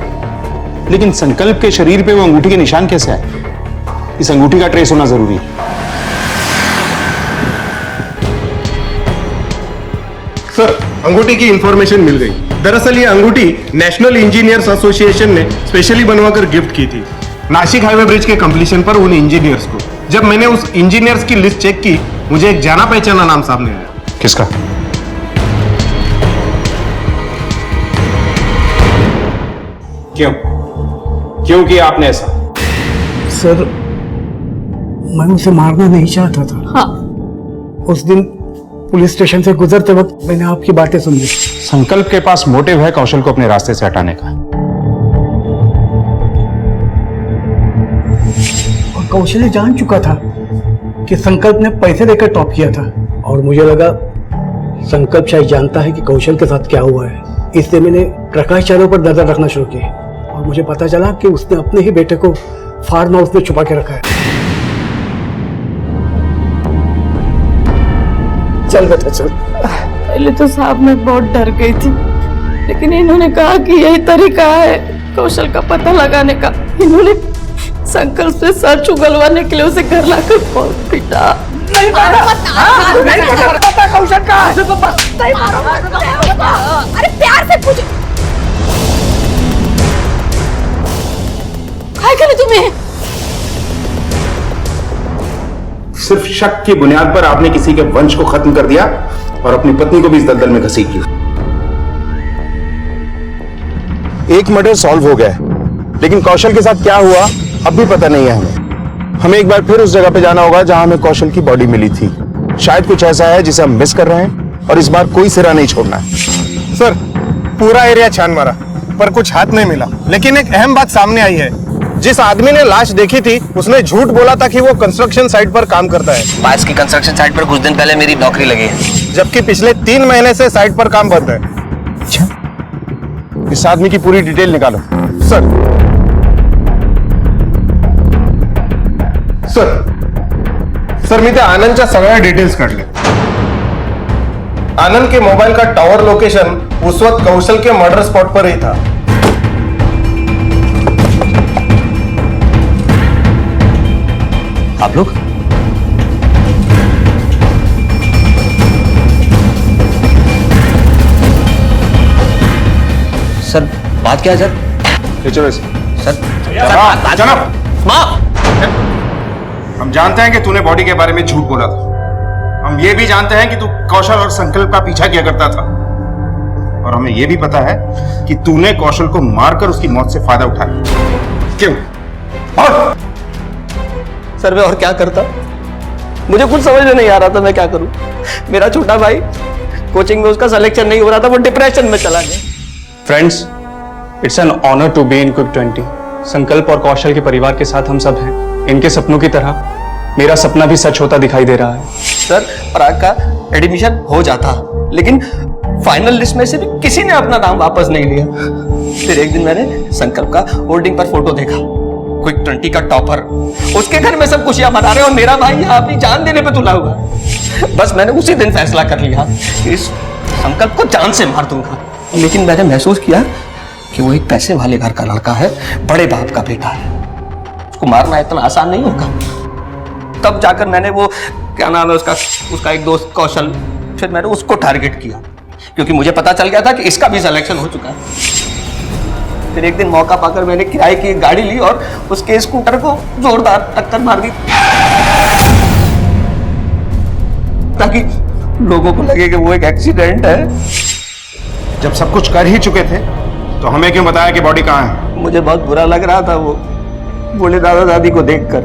लेकिन संकल्प के शरीर पे वो अंगूठी के निशान कैसे आए? इस अंगूठी का ट्रेस होना जरूरी है। सर अंगूठी की इंफॉर्मेशन मिल गई। दरअसल ये अंगूठी नेशनल इंजीनियर्स एसोसिएशन ने स्पेशली बनवाकर गिफ्ट की थी नासिक हाईवे ब्रिज के कंप्लीशन पर उन इंजीनियर्स को। जब मैंने उस इंजीनियर्स की लिस्ट चेक की, मुझे एक जाना पहचाना नाम सामने आया। किसका? क्यों किया आपने ऐसा? सर मैं उसे मारना नहीं चाहता था। हाँ। उस दिन पुलिस स्टेशन से गुजरते वक्त मैंने आपकी बातें सुन ली। संकल्प के पास मोटिव है कौशल को अपने रास्ते से हटाने का। और कौशल जान चुका था कि संकल्प ने पैसे देकर टॉप किया था, और मुझे लगा संकल्प शायद जानता है कि कौशल के साथ क्या हुआ है, इसलिए मैंने प्रकाश यादव पर नजर रखना शुरू की। और मुझे पता चला कि उसने अपने ही बेटे को फार्म हाउस में छुपा के रखा है। चल बेटा चल। पहले तो साहब मैं बहुत डर गई थी, लेकिन इन्होंने कहा कि यही तरीका है कौशल का पता लगाने का। इन्होंने संकल्प से सच उगलवाने के लिए उसे घर लाकर बहुत पीटा। नहीं पता कौशल का। अरे प्यार से पूछ। काय करे तुम्हें? सिर्फ शक की बुनियाद पर आपने किसी के वंश को खत्म कर दिया और अपनी पत्नी को भी इस दलदल में घसीट दिया। एक मर्डर सॉल्व हो गया है, लेकिन कौशल के साथ क्या हुआ अब भी पता नहीं है हमें एक बार फिर उस जगह पे जाना होगा जहां हमें कौशल की बॉडी मिली थी। शायद कुछ ऐसा है जिसे हम मिस कर रहे हैं, और इस बार कोई सिरा नहीं छोड़ना है। सर पूरा एरिया छान मारा पर कुछ हाथ नहीं मिला, लेकिन एक अहम बात सामने आई है। जिस आदमी ने लाश देखी थी उसने झूठ बोला था कि वो कंस्ट्रक्शन साइट पर काम करता है। पास की कंस्ट्रक्शन साइट पर कुछ दिन पहले मेरी नौकरी लगी है, जबकि पिछले 3 महीने से साइट पर काम बंद है। इस आदमी की पूरी डिटेल निकालो। सर मी त्या आनंदच्या सगळ्या डिटेल्स काढले। आनंद के मोबाइल का टावर लोकेशन उस वक्त कौशल के मर्डर स्पॉट पर ही था। आप लोग सर बात क्या है सर? चलो सर जनाब हम जानते हैं कि तूने बॉडी के बारे में झूठ बोला था। हम ये भी जानते हैं कि तू कौशल और संकल्प का पीछा किया करता था, और हमें ये भी पता है कि तूने कौशल को मारकर उसकी मौत से फायदा उठाया। क्यों? और सर मैं और क्या करता, मुझे कुछ समझ में नहीं आ रहा था मैं क्या करूं। मेरा छोटा भाई कोचिंग में उसका सिलेक्शन नहीं हो रहा था, वो डिप्रेशन में चला गया। Friends, it's an honour to be in quick 20। Sankalp और कौशल के परिवार के साथ हम सब हैं। इनके सपनों की तरह मेरा सपना भी सच होता दिखाई दे रहा है। सर पराग का एडमिशन हो जाता, लेकिन फाइनल लिस्ट में से भी किसी ने अपना नाम वापस नहीं लिया। फिर एक दिन मैंने संकल्प का होर्डिंग पर फोटो देखा, क्विक 20 का टॉपर। उसके घर में सब खुशियां मना रहे और मेरा भाई यहाँ अपनी जान देने पे तुला हुआ। बस मैंने उसी दिन फैसला कर लिया कि इस संकल्प को जान से मार दूंगा। लेकिन मैंने महसूस किया कि वो एक पैसे वाले घर का लड़का है, बड़े बाप का बेटा है, उसको मारना इतना आसान नहीं होगा। तब जाकर मैंने वो क्या नाम है उसका एक दोस्त कौशल, फिर मैंने उसको टारगेट किया, क्योंकि मुझे पता चल गया था कि इसका भी सिलेक्शन हो चुका है। फिर एक दिन मौका पाकर मैंने किराए की एक गाड़ी ली और उसके स्कूटर को जोरदार टक्कर मार दी, ताकि लोगों को लगे कि वो एक एक्सीडेंट है। जब सब कुछ कर ही चुके थे तो हमें क्यों बताया कि बॉडी कहाँ है? मुझे बहुत बुरा लग रहा था वो बूढ़े दादा दादी को देखकर।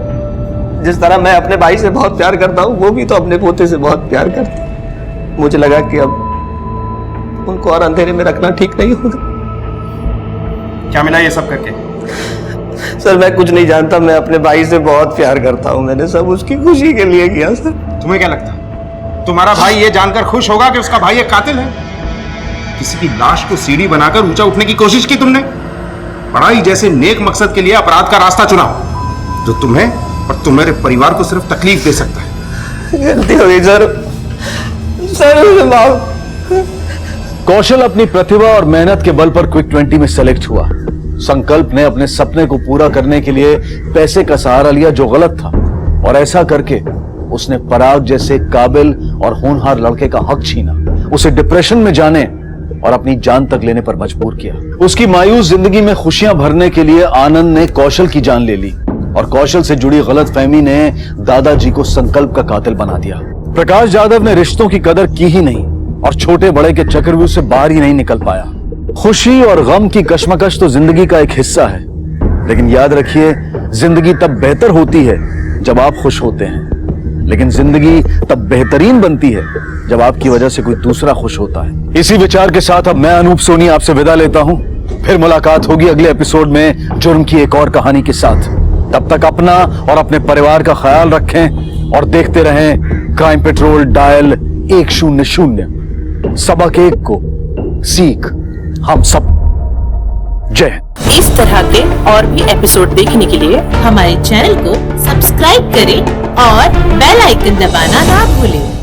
जिस तरह मैं अपने भाई से बहुत प्यार करता हूँ, वो भी तो अपने पोते से बहुत प्यार करते। मुझे लगा कि अब उनको और अंधेरे में रखना ठीक नहीं होगा। क्या मिला ये सब करके? सर मैं कुछ नहीं जानता, मैं अपने भाई से बहुत प्यार करता हूँ, मैंने सब उसकी खुशी के लिए किया सर। तुम्हें क्या लगता है तुम्हारा भाई ये जानकर खुश होगा कि उसका भाई एक कातिल है? किसी की लाश को सीढ़ी बनाकर ऊंचा उठने की कोशिश की तुमने। पढ़ाई जैसे नेक मकसद के लिए अपराध का रास्ता चुना जो तुम्हें और तुम्हारे परिवार को सिर्फ तकलीफ दे सकता है। गलती हो गई सर, कौशल अपनी प्रतिभा और मेहनत के बल पर क्विक 20 में सेलेक्ट हुआ। संकल्प ने अपने सपने को पूरा करने के लिए पैसे का सहारा लिया जो गलत था, और ऐसा करके उसने पराग जैसे काबिल और होनहार लड़के का हक छीना, उसे डिप्रेशन में जाने और अपनी जान तक लेने पर मजबूर किया। उसकी मायूस जिंदगी में खुशियां भरने के लिए आनंद ने कौशल की जान ले ली, और कौशल से जुड़ी गलतफहमी ने दादाजी को संकल्प का कातिल बना दिया। प्रकाश यादव ने रिश्तों की कदर की ही नहीं और छोटे बड़े के चक्रव्यूह से बाहर ही नहीं निकल पाया। खुशी और गम की कश्मकश तो जिंदगी का एक हिस्सा है, लेकिन याद रखिए जिंदगी तब बेहतर होती है जब आप खुश होते हैं, लेकिन जिंदगी तब बेहतरीन बनती है जब आपकी वजह से कोई दूसरा खुश होता है। इसी विचार के साथ अब मैं अनूप सोनी आपसे विदा लेता हूं। फिर मुलाकात होगी अगले एपिसोड में जुर्म की एक और कहानी के साथ। तब तक अपना और अपने परिवार का ख्याल रखें और देखते रहें क्राइम पेट्रोल डायल 100। सबक एक को सीख हम सब। जय हिंद। इस तरह के और भी एपिसोड देखने के लिए हमारे चैनल को सब्सक्राइब करें और बेल आइकन दबाना ना भूलें।